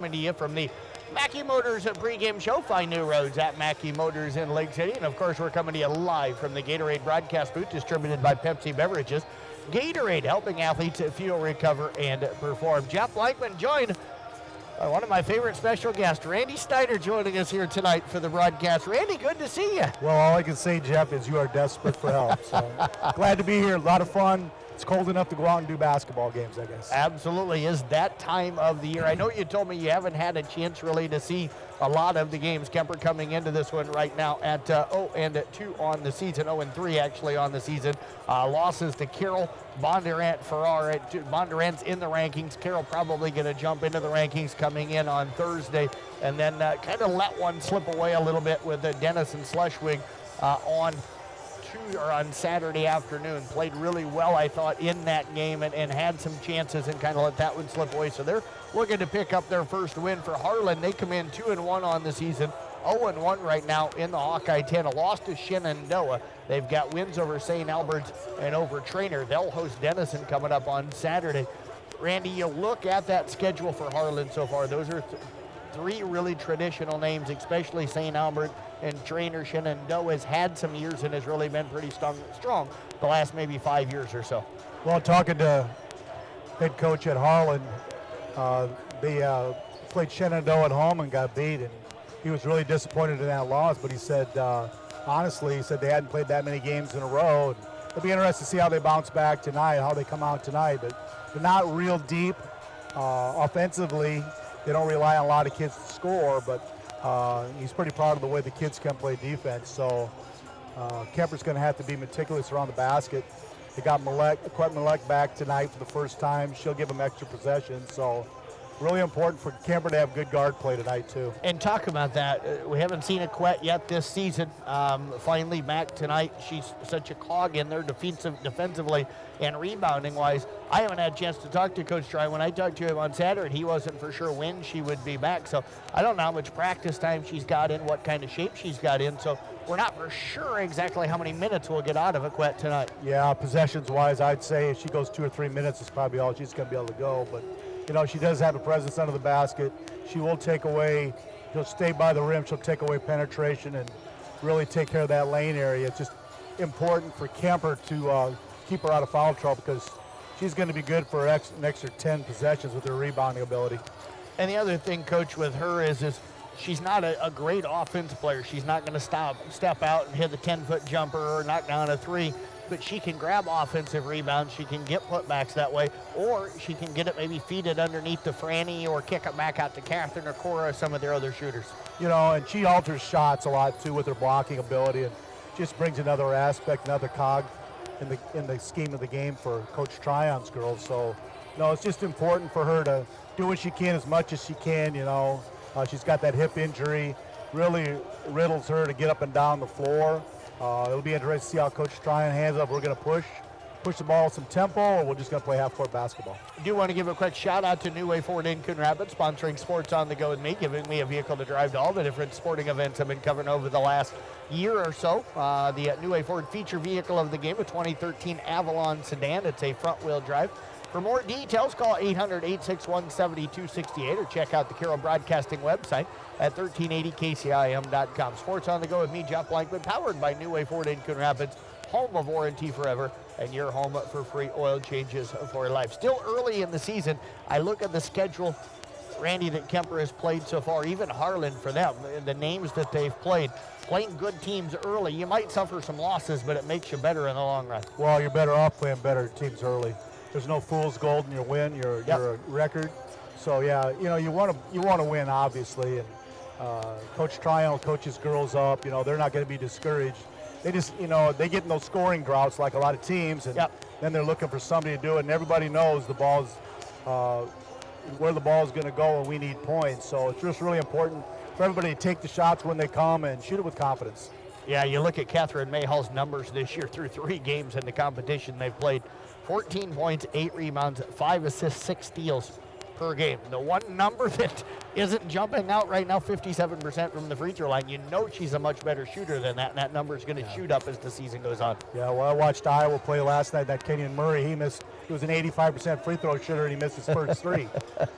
Coming to you from the Mackey Motors pregame show. Find new roads at Mackey Motors in Lake City. And of course, we're coming to you live from the Gatorade broadcast booth distributed by Pepsi Beverages. Gatorade, helping athletes fuel, recover, and perform. Jeff Blankman joined by one of my favorite special guests, Randy Steiner, joining us here tonight for the broadcast. Randy, good to see you. Well, all I can say, Jeff, is you are desperate for help. So glad to be here. A lot of fun. It's cold enough to go out and do basketball games, I guess. Absolutely is that time of the year. I know you told me you haven't had a chance really to see a lot of the games. Kuemper coming into this one right now at 0-2 on the season, 0-3 actually on the season. Losses to Carroll, Bondurant, Farrar. Bondurant's in the rankings. Carroll probably going to jump into the rankings coming in on Thursday, and then kind of let one slip away a little bit with Dennis and Schleswig on Saturday afternoon. Played really well, I thought, in that game and had some chances and kind of let that one slip away. So they're looking to pick up their first win. For Harlan, they come in 2-1 on the season, 0-1 right now in the Hawkeye 10. A loss to Shenandoah. They've got wins over St. Albert's and over Trainer. They'll host Denison coming up on Saturday. Randy, you look at that schedule for Harlan so far. Those are three really traditional names, especially St. Albert and Trainer. Shenandoah has had some years and has really been pretty strong the last maybe 5 years or so. Well, talking to head coach at Harlan, they played Shenandoah at home and got beat, and he was really disappointed in that loss, but he said, honestly, he said they hadn't played that many games in a row. And it'll be interesting to see how they bounce back tonight, how they come out tonight, but they're not real deep offensively. They don't rely on a lot of kids to score, but he's pretty proud of the way the kids can play defense. So Kuemper's going to have to be meticulous around the basket. They got Malek back tonight for the first time. She'll give him extra possessions. So really important for Kuemper to have good guard play tonight, too. And talk about that. We haven't seen a Quet yet this season. Finally back tonight. She's such a cog in there defensively and rebounding-wise. I haven't had a chance to talk to Coach Try. When I talked to him on Saturday, he wasn't for sure when she would be back. So I don't know how much practice time she's got in, what kind of shape she's got in. So we're not for sure exactly how many minutes we'll get out of a Quet tonight. Yeah, possessions-wise, I'd say if she goes 2 or 3 minutes, it's probably all she's going to be able to go. But you know, she does have a presence under the basket. She will take away, she'll stay by the rim, she'll take away penetration and really take care of that lane area. It's just important for Kuemper to keep her out of foul trouble because she's going to be good for an extra 10 possessions with her rebounding ability. And the other thing, Coach, with her is she's not a great offense player. She's not going to step out and hit the 10-foot jumper or knock down a three. But she can grab offensive rebounds, she can get putbacks that way, or she can get it maybe feed it underneath to Franny or kick it back out to Catherine or Cora or some of their other shooters. You know, and she alters shots a lot too with her blocking ability and just brings another aspect, another cog in the scheme of the game for Coach Tryon's girls. So, you know, it's just important for her to do what she can as much as she can, you know. She's got that hip injury, really riddles her to get up and down the floor. It'll be interesting to see how Coach Tryon hands up. We're going to push the ball with some tempo, or we're just going to play half-court basketball. I do want to give a quick shout-out to New Way Ford in Coon Rapids, sponsoring Sports on the Go with me, giving me a vehicle to drive to all the different sporting events I've been covering over the last year or so. The New Way Ford feature vehicle of the game, a 2013 Avalon sedan. It's a front-wheel drive. For more details, call 800-861-7268 or check out the Carroll Broadcasting website at 1380kcim.com. Sports on the Go with me, Jeff Blankman, powered by New Way Ford in Coon Rapids, home of warranty forever, and your home for free oil changes for life. Still early in the season, I look at the schedule, Randy, that Kuemper has played so far, even Harlan for them, the names that they've played. Playing good teams early, you might suffer some losses, but it makes you better in the long run. Well, you're better off playing better teams early. There's no fool's gold in your win, your record. So yeah, you know, you want to win obviously, and Coach Tryon coaches girls up. You know, they're not going to be discouraged. They just, you know, they get in those scoring droughts like a lot of teams, and then they're looking for somebody to do it. And everybody knows the ball's where the ball is going to go, and we need points. So it's just really important for everybody to take the shots when they come and shoot it with confidence. Yeah, you look at Catherine Mayhall's numbers this year through 3 games in the competition they've played. 14 points, 8 rebounds, 5 assists, 6 steals per game. The one number that isn't jumping out right now, 57% from the free throw line. You know she's a much better shooter than that, and that number is going to shoot up as the season goes on. Yeah, well, I watched Iowa play last night. That Kenyon Murray, he was an 85% free throw shooter, and he missed his first three.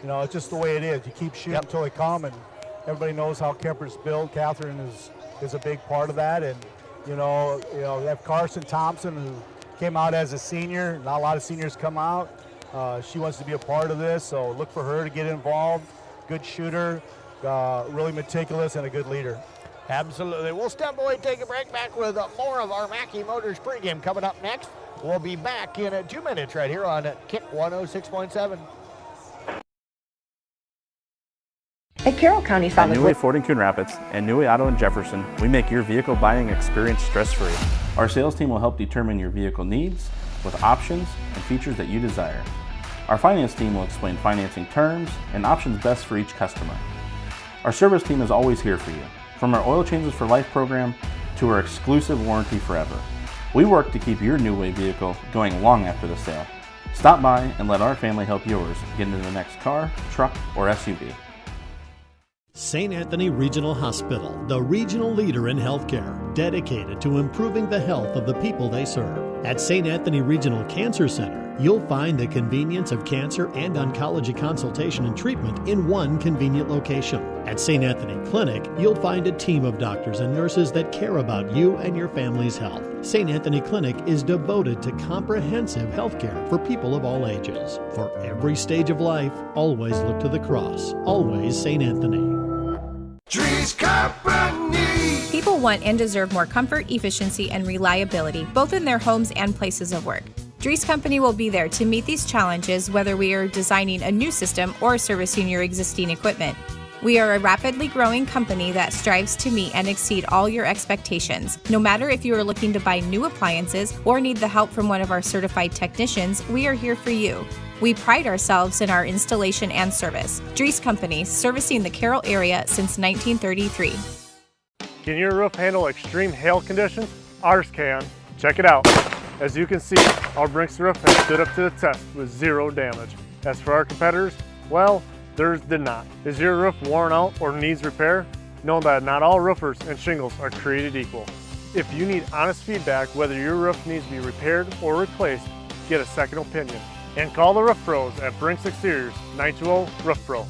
You know, it's just the way it is. You keep shooting until they come, and everybody knows how Kuemper's built. Catherine is a big part of that, and you know, they have Carson Thompson, who came out as a senior. Not a lot of seniors come out. She wants to be a part of this, so look for her to get involved. Good shooter, really meticulous, and a good leader. Absolutely. We'll step away, take a break, back with more of our Mackey Motors pregame coming up next. We'll be back in 2 minutes right here on Kick 106.7. At Carroll County Solid At New Way Ford in Coon Rapids and New Way Auto in Jefferson, we make your vehicle buying experience stress-free. Our sales team will help determine your vehicle needs with options and features that you desire. Our finance team will explain financing terms and options best for each customer. Our service team is always here for you, from our Oil Changes for Life program to our exclusive warranty forever. We work to keep your New Way vehicle going long after the sale. Stop by and let our family help yours get into the next car, truck, or SUV. St. Anthony Regional Hospital, the regional leader in healthcare, dedicated to improving the health of the people they serve. At St. Anthony Regional Cancer Center, you'll find the convenience of cancer and oncology consultation and treatment in one convenient location. At St. Anthony Clinic, you'll find a team of doctors and nurses that care about you and your family's health. St. Anthony Clinic is devoted to comprehensive healthcare for people of all ages. For every stage of life, always look to the cross. Always St. Anthony. Dries Company. People want and deserve more comfort, efficiency, and reliability, both in their homes and places of work. Dries Company will be there to meet these challenges, whether we are designing a new system or servicing your existing equipment. We are a rapidly growing company that strives to meet and exceed all your expectations. No matter if you are looking to buy new appliances or need the help from one of our certified technicians, we are here for you. We pride ourselves in our installation and service. Dries Company, servicing the Carroll area since 1933. Can your roof handle extreme hail conditions? Ours can. Check it out. As you can see, our Brinks roof has stood up to the test with zero damage. As for our competitors, well, theirs did not. Is your roof worn out or needs repair? Know that not all roofers and shingles are created equal. If you need honest feedback whether your roof needs to be repaired or replaced, get a second opinion. And call the Roof Pros at Brinks Exteriors, 920-ROOF-PRO.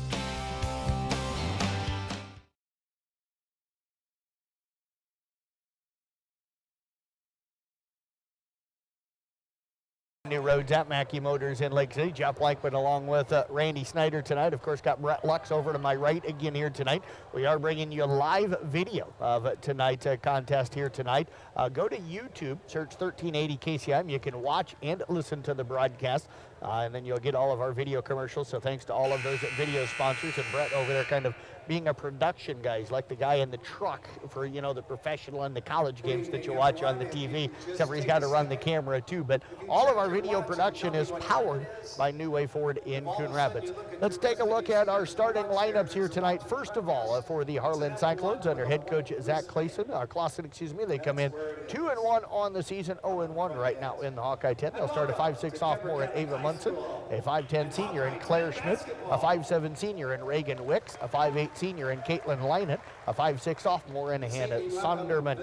New roads at Mackey Motors in Lake City. Jeff Blankman along with Randy Snyder tonight. Of course, got Brett Lux over to my right again here tonight. We are bringing you live video of tonight's contest here tonight. Go to YouTube, search 1380 KCM. You can watch and listen to the broadcast, and then you'll get all of our video commercials. So thanks to all of those video sponsors, and Brett over there kind of being a production guy. He's like the guy in the truck for, you know, the professional and the college games that you watch on the TV, except for he's got to run the camera too. But all of our video production is powered by New Way Ford in Coon Rapids. Let's take a look at our starting lineups here tonight. First of all, for the Harlan Cyclones under head coach Zach Clausen, they come in 2-1 on the season, 0-1 right now in the Hawkeye 10. They'll start a 5'6" sophomore in Ava Munson, a 5'10" senior in Claire Schmidt, a 5'7" senior in Reagan Wicks, a 5'8" senior in Caitlin Leinert, a 5'6" sophomore in Hannah Sonderman.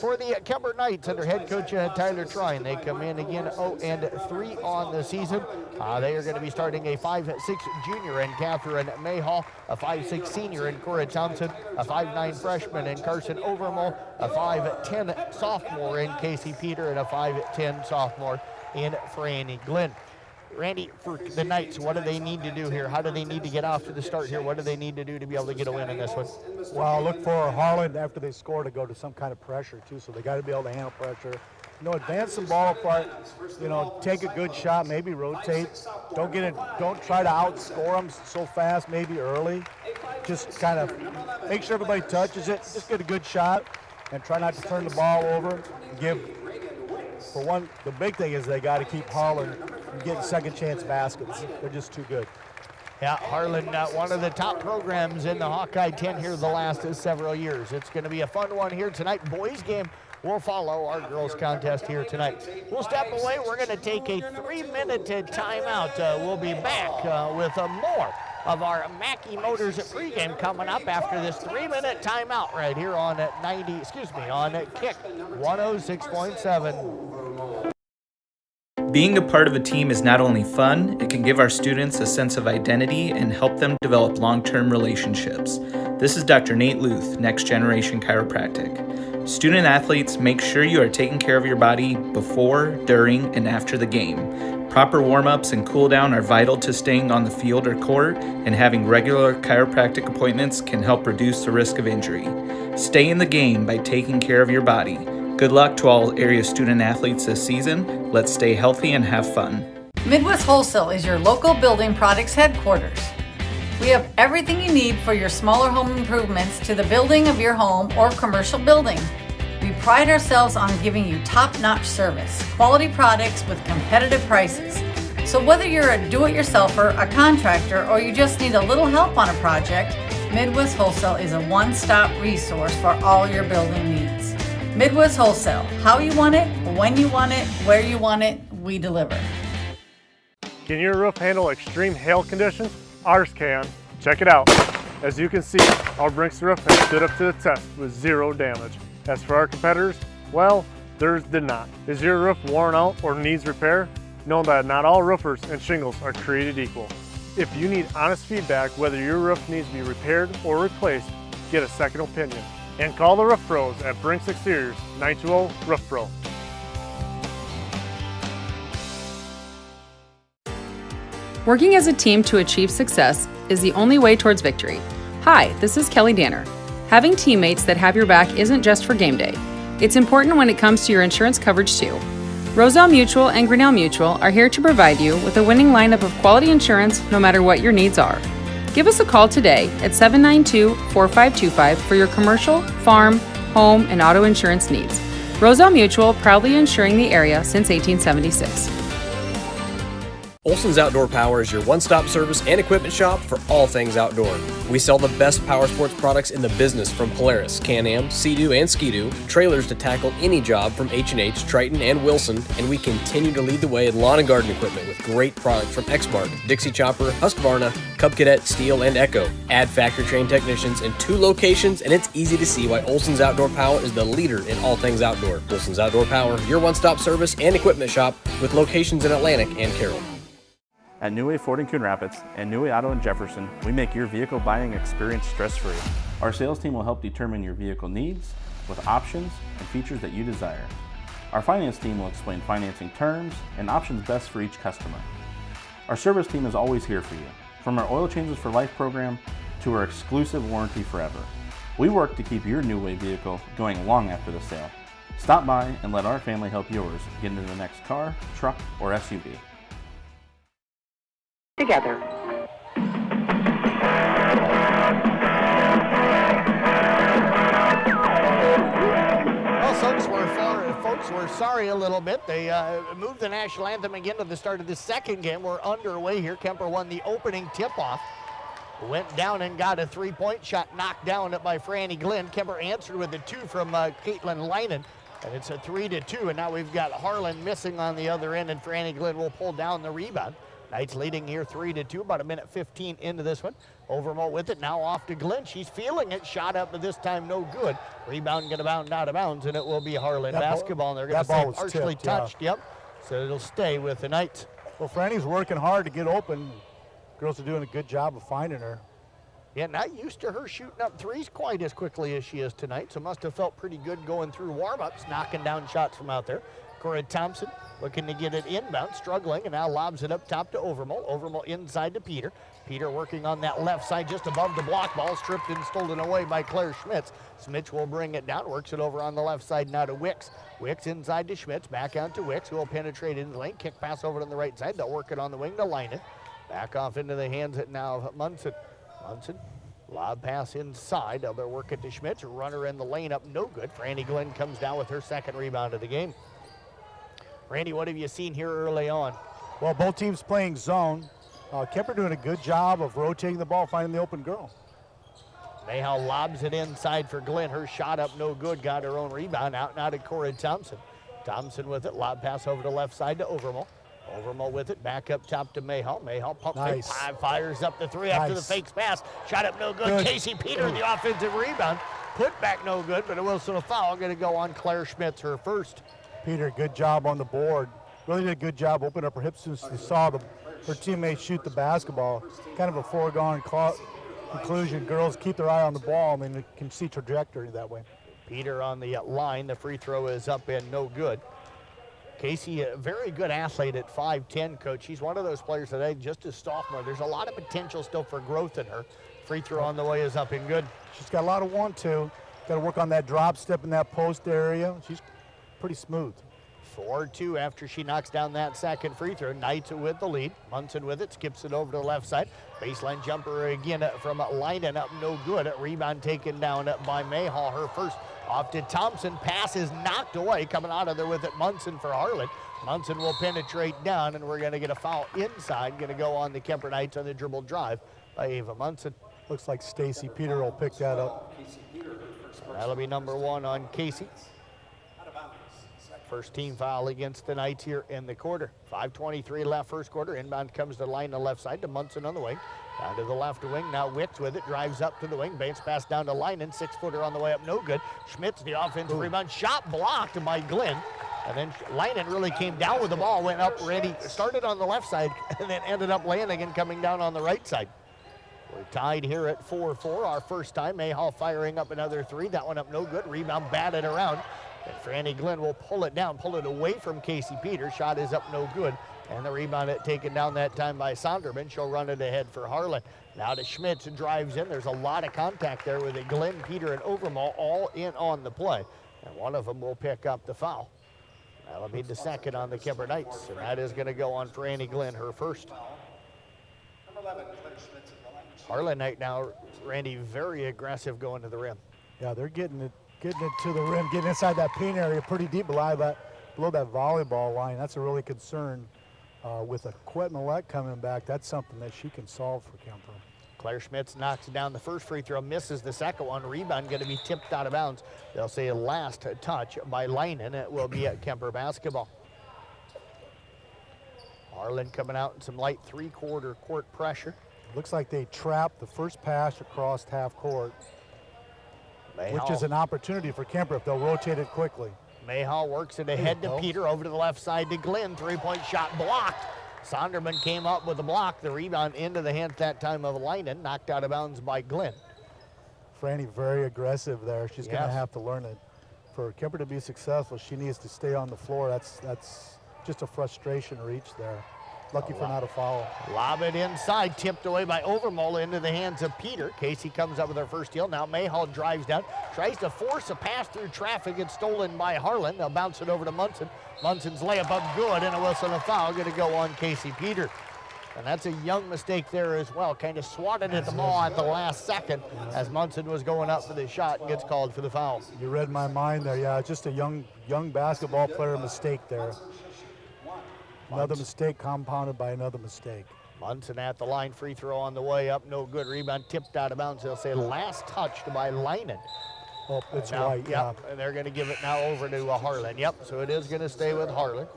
For the Kuemper Knights under head coach Tyler Trine, they come in again 0-3 on the season. They are going to be starting a 5'6" junior in Catherine Mayhall, a 5'6" senior in Cora Thompson, a 5'9" freshman in Carson Overmole, a 5'10" sophomore in Casey Peter, and a 5'10" sophomore in Franny Glenn. Randy, for the Knights, what do they need to do here? How do they need to get off to the start here? What do they need to do to be able to get a win in this one? Well, look for Harlan after they score to go to some kind of pressure too, so they got to be able to handle pressure. You know, advance the ball apart, you know, take a good shot, maybe rotate. Don't try to outscore them so fast, maybe early. Just kind of make sure everybody touches it, just get a good shot, and try not to turn the ball over. For one, the big thing is they got to keep Harlan from getting second chance baskets. They're just too good. Yeah, Harlan, one of the top programs in the Hawkeye 10 here the last several years. It's going to be a fun one here tonight. Boys game will follow our girls contest here tonight. We'll step away. We're going to take a 3-minute timeout. We'll be back with more of our Mackey Motors pregame coming up after this 3-minute timeout right here on on Kick 106.7. Being a part of a team is not only fun, it can give our students a sense of identity and help them develop long-term relationships. This is Dr. Nate Luth, Next Generation Chiropractic. Student athletes, make sure you are taking care of your body before, during, and after the game. Proper warm-ups and cool-down are vital to staying on the field or court, and having regular chiropractic appointments can help reduce the risk of injury. Stay in the game by taking care of your body. Good luck to all area student athletes this season. Let's stay healthy and have fun. Midwest Wholesale is your local building products headquarters. We have everything you need for your smaller home improvements to the building of your home or commercial building. We pride ourselves on giving you top-notch service, quality products with competitive prices. So whether you're a do-it-yourselfer, a contractor, or you just need a little help on a project, Midwest Wholesale is a one-stop resource for all your building needs. Midwest Wholesale, how you want it, when you want it, where you want it, we deliver. Can your roof handle extreme hail conditions? Ours can. Check it out. As you can see, our Brinks roof has stood up to the test with zero damage. As for our competitors, well, theirs did not. Is your roof worn out or needs repair? Know that not all roofers and shingles are created equal. If you need honest feedback whether your roof needs to be repaired or replaced, get a second opinion. And call the Roof Pros at Brinks Exteriors, 920-ROOF-PRO. Working as a team to achieve success is the only way towards victory. Hi, this is Kelly Danner. Having teammates that have your back isn't just for game day. It's important when it comes to your insurance coverage too. Roselle Mutual and Grinnell Mutual are here to provide you with a winning lineup of quality insurance no matter what your needs are. Give us a call today at 792-4525 for your commercial, farm, home, and auto insurance needs. Roselle Mutual, proudly insuring the area since 1876. Olson's Outdoor Power is your one-stop service and equipment shop for all things outdoor. We sell the best power sports products in the business, from Polaris, Can-Am, Sea-Doo, and Ski-Doo, trailers to tackle any job from H&H, Triton, and Wilson, and we continue to lead the way in lawn and garden equipment with great products from Exmark, Dixie Chopper, Husqvarna, Cub Cadet, Steel, and Echo. Add factory-trained technicians in 2 locations, and it's easy to see why Olson's Outdoor Power is the leader in all things outdoor. Olson's Outdoor Power, your one-stop service and equipment shop with locations in Atlantic and Carroll. At New Way Ford in Coon Rapids and New Way Auto in Jefferson, we make your vehicle buying experience stress-free. Our sales team will help determine your vehicle needs with options and features that you desire. Our finance team will explain financing terms and options best for each customer. Our service team is always here for you, from our Oil Changes for Life program to our exclusive warranty forever. We work to keep your New Way vehicle going long after the sale. Stop by and let our family help yours get into the next car, truck, or SUV. Together. Well, folks, we're sorry a little bit. They moved the national anthem again to the start of the second game. We're underway here. Kuemper won the opening tip-off. Went down and got a three-point shot knocked down by Franny Glenn. Kuemper answered with a 2 from Caitlin Leinen. And it's a 3-2, and now we've got Harlan missing on the other end, and Franny Glenn will pull down the rebound. Knights leading here 3-2, about 1:15 into this one. Overmo with it, now off to Glenn. She's feeling it, shot up, but this time no good. Rebound gonna bound out of bounds, and it will be Harlan basketball. And they're gonna say partially touched, yep. So it'll stay with the Knights. Well, Franny's working hard to get open. Girls are doing a good job of finding her. Yeah, not used to her shooting up threes quite as quickly as she is tonight, so must have felt pretty good going through warm-ups, knocking down shots from out there. Corey Thompson looking to get it inbound, struggling, and now lobs it up top to Overmo. Overmo inside to Peter. Peter working on that left side just above the block. Ball stripped and stolen away by Claire Schmitz. Schmitz will bring it down, works it over on the left side now to Wicks. Wicks inside to Schmitz, back out to Wicks, who will penetrate into the lane. Kick pass over to the right side. They'll work it on the wing to Leinen. Back off into the hands now of Munson. Munson, lob pass inside. They'll work it to Schmitz. Runner in the lane up, no good. Franny Glenn comes down with her second rebound of the game. Randy, what have you seen here early on? Well, both teams playing zone. Kuemper doing a good job of rotating the ball, finding the open girl. Mayhall lobs it inside for Glenn. Her shot up no good, got her own rebound out now to Corey Thompson. Thompson with it, lob pass over to left side to Overmo. Overmo with it, back up top to Mayhall. Mayhall pump Nice. fake, fires up the three after the fakes pass. Shot up no good. Casey Peter, the offensive rebound. Put back no good, but a whistle a foul. Going to go on Claire Schmitz, her first. Peter, good job on the board. Really did a good job opening up her hips since she saw her teammates shoot the basketball. Kind of a foregone conclusion. Girls keep their eye on the ball and they can see trajectory that way. Peter on the line. The free throw is up and no good. Casey, a very good athlete at 5'10", Coach. She's one of those players that just a sophomore. There's a lot of potential still for growth in her. Free throw on the way is up and good. She's got a lot of want-to. Got to work on that drop step in that post area. She's pretty smooth. 4-2 after she knocks down that second free throw. Knights with the lead. Munson with it, skips it over to the left side. Baseline jumper again from Leiden up no good. Rebound taken down by Mayhall, her first. Off to Thompson, pass is knocked away. Coming out of there with it, Munson for Harlan. Munson will penetrate down, and we're going to get a foul inside. Going to go on the Kuemper Knights on the dribble drive by Ava Munson. Looks like Stacy Peter will pick that up. That'll be number 1 on Casey. First team foul against the Knights here in the quarter. 5:23 left first quarter. Inbound comes to the line on the left side to Munson on the wing. Down to the left wing. Now Wicks with it. Drives up to the wing. Banks pass down to Leinen. 6-footer on the way up. No good. Schmitz, the offensive rebound. Shot blocked by Glenn. And then Leinen really came down with the ball. Went up ready. Started on the left side and then ended up laying again coming down on the right side. We're tied here at 4-4. Our first time. Mayhall firing up another three. That one up no good. Rebound batted around. And Franny Glenn will pull it down, pull it away from Casey Peters. Shot is up no good. And the rebound taken down that time by Sonderman. She'll run it ahead for Harlan. Now to Schmitz, drives in. There's a lot of contact there with it. Glenn, Peter, and Overmall all in on the play. And one of them will pick up the foul. That'll be the second on the Kuemper Knights. And that is going to go on Franny Glenn, her first. Harlan Knight now, Randy, very aggressive going to the rim. Yeah, they're getting it to the rim, getting inside that paint area pretty deep below that volleyball line. That's a really concern with a Kuemper coming back. That's something that she can solve for Kuemper. Claire Schmitz knocks down the first free throw, misses the second one. Rebound going to be tipped out of bounds. They'll say a last touch by Leinen. It will be at Kuemper basketball. Harlan coming out in some light three-quarter court pressure. Looks like they trapped the first pass across half court, Mayhall, which is an opportunity for Kuemper if they'll rotate it quickly. Mayhall works it ahead to Peter, over to the left side to Glenn. Three-point shot blocked. Sonderman came up with the block. The rebound into the hands that time of Leinen, knocked out of bounds by Glenn. Franny very aggressive there. She's going to have to learn it. For Kuemper to be successful, she needs to stay on the floor. That's just a frustration reach there. Lucky for not a foul. Lob it inside, tipped away by Overmall into the hands of Peter. Casey comes up with her first steal. Now Mayhall drives down, tries to force a pass through traffic. It's stolen by Harlan. They'll bounce it over to Munson. Munson's layup up good, and a whistle and a foul going to go on Casey Peter. And that's a young mistake there as well. Kind of swatted at the ball at the last second as Munson was going up for the shot and gets called for the foul. You read my mind there. Yeah, just a young basketball player mistake there. Another mistake compounded by another mistake. Munson at the line, free throw on the way up, no good. Rebound tipped out of bounds. They'll say last touched by Leinen. Oh, it's now, right, yeah. And they're going to give it now over to Harlan. Yep, so it is going to stay with Harlan.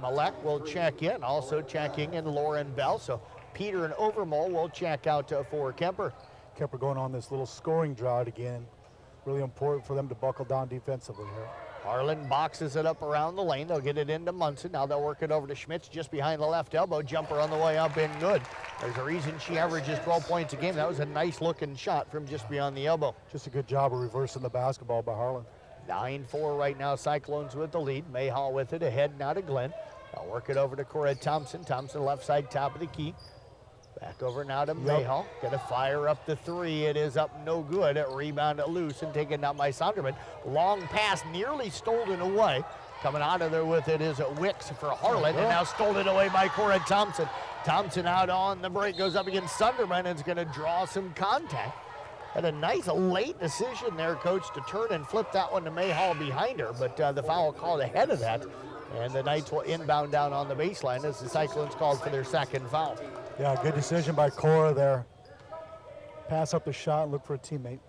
Malek will check in, also checking in Lauren Bell. So Peter and Overmall will check out for Kuemper. Kuemper going on this little scoring drought again. Really important for them to buckle down defensively here. Harlan boxes it up around the lane. They'll get it into Munson. Now they'll work it over to Schmitz just behind the left elbow. Jumper on the way up and good. There's a reason she averages 12 points a game. That was a nice looking shot from just beyond the elbow. Just a good job of reversing the basketball by Harlan. 9-4 right now. Cyclones with the lead. Mayhall with it ahead now to Glenn. They'll work it over to Cora Thompson. Thompson left side top of the key. Back over now to Mayhall. Gonna fire up the three. It is up no good. Rebound loose and taken down by Sonderman. Long pass nearly stolen away. Coming out of there with it is Wicks for Harlan, and now stolen away by Cora Thompson. Thompson out on the break, goes up against Sonderman, and it's gonna draw some contact. Had a nice late decision there, Coach, to turn and flip that one to Mayhall behind her, but the foul called ahead of that. And the Knights will inbound down on the baseline as the Cyclones called for their second foul. Yeah, good decision by Cora there. Pass up the shot and look for a teammate.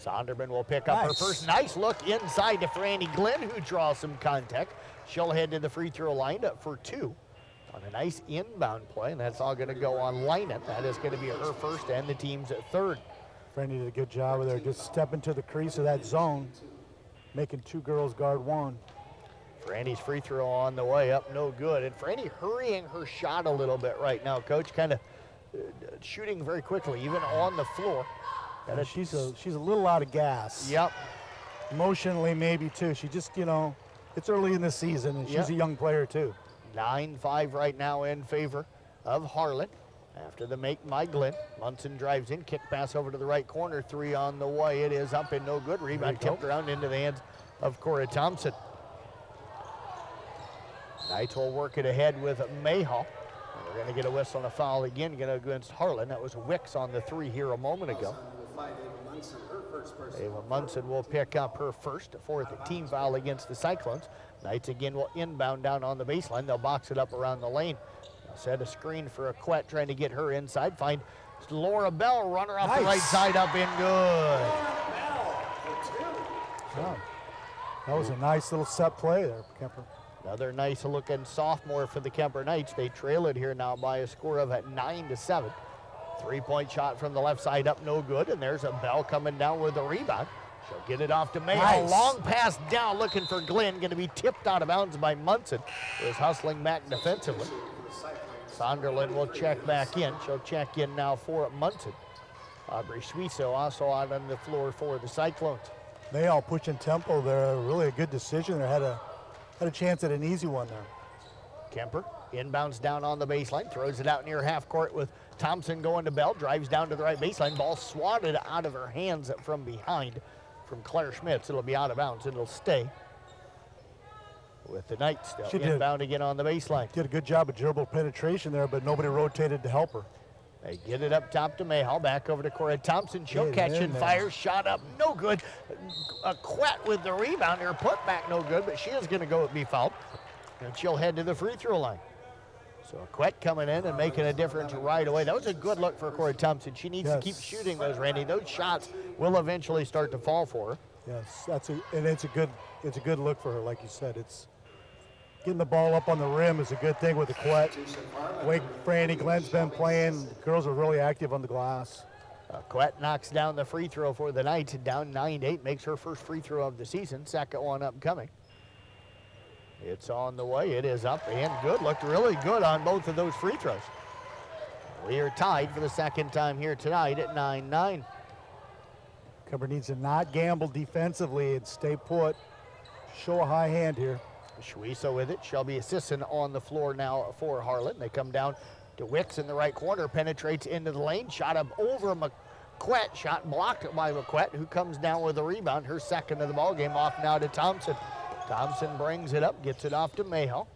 Sonderman will pick up her first. Nice look inside to Franny Glenn, who draws some contact. She'll head to the free throw line for 2 on a nice inbound play, and that's all going to go on Linen. That is going to be her first and the team's third. Franny did a good job with her, just stepping to the crease of that zone, making 2 girls guard 1. Franny's free throw on the way up, no good. And Franny hurrying her shot a little bit right now, Coach, kind of shooting very quickly, even on the floor. And she's a little out of gas. Yep. Emotionally, maybe too. She just, it's early in the season, and she's a young player too. 9-5 right now in favor of Harlan. After the make by Glenn, Munson drives in, kick pass over to the right corner, 3 on the way. It is up and no good. Rebound tipped around into the hands of Cora Thompson. Knights will work it ahead with Mayhall. We're going to get a whistle and a foul again, going to go against Harlan. That was Wicks on the 3 here a moment ago. Ava Munson will pick up her first, 4th team foul against the Cyclones. Knights again will inbound down on the baseline. They'll box it up around the lane. They'll set a screen for Aquette, trying to get her inside. Find Laura Bell, runner off the right side, up and good. Oh, that was a nice little set play there, Kuemper. Another nice looking sophomore for the Kuemper Knights. They trail it here now by a score of 9-7. 3-point shot from the left side up, no good. And there's a Bell coming down with a rebound. She'll get it off to Mayhall. Long pass down, looking for Glenn. Going to be tipped out of bounds by Munson, who is hustling back defensively. Sonderland will check back in. She'll check in now for Munson. Aubrey Suizo also out on the floor for the Cyclones. Mayhall pushing tempo there. Really a good decision there. Had a chance at an easy one there. Kuemper inbounds down on the baseline, throws it out near half court with Thompson going to Bell, drives down to the right baseline. Ball swatted out of her hands from behind from Claire Schmitz. It'll be out of bounds and it'll stay with the Knights still inbound again on the baseline. Did a good job of dribble penetration there, but nobody rotated to help her. They get it up top to Mayhall, back over to Cora Thompson. She'll catch and fire, shot up, no good. Aquette with the rebound, her put back no good, but she is going to be fouled. And she'll head to the free throw line. So Aquette coming in and making a difference right away. That was a good look for Cora Thompson. She needs to keep shooting those, Randy. Those shots will eventually start to fall for her. Yes, it's a good look for her, like you said. It's getting the ball up on the rim is a good thing with Aquette. The way Franny Glenn's been playing, the girls are really active on the glass. Aquette knocks down the free throw for the Knights, down 9-8, makes her first free throw of the season, second one upcoming. It's on the way, it is up and good. Looked really good on both of those free throws. We are tied for the second time here tonight at 9-9. Kuemper needs to not gamble defensively and stay put. Show a high hand here. Suizo with it. Shelby Sisson on the floor now for Harlan. They come down to Wicks in the right corner, penetrates into the lane, shot up over McQuett, shot blocked by McQuett, who comes down with a rebound, her second of the ball game, off now to Thompson. Thompson brings it up, gets it off to Mayhall.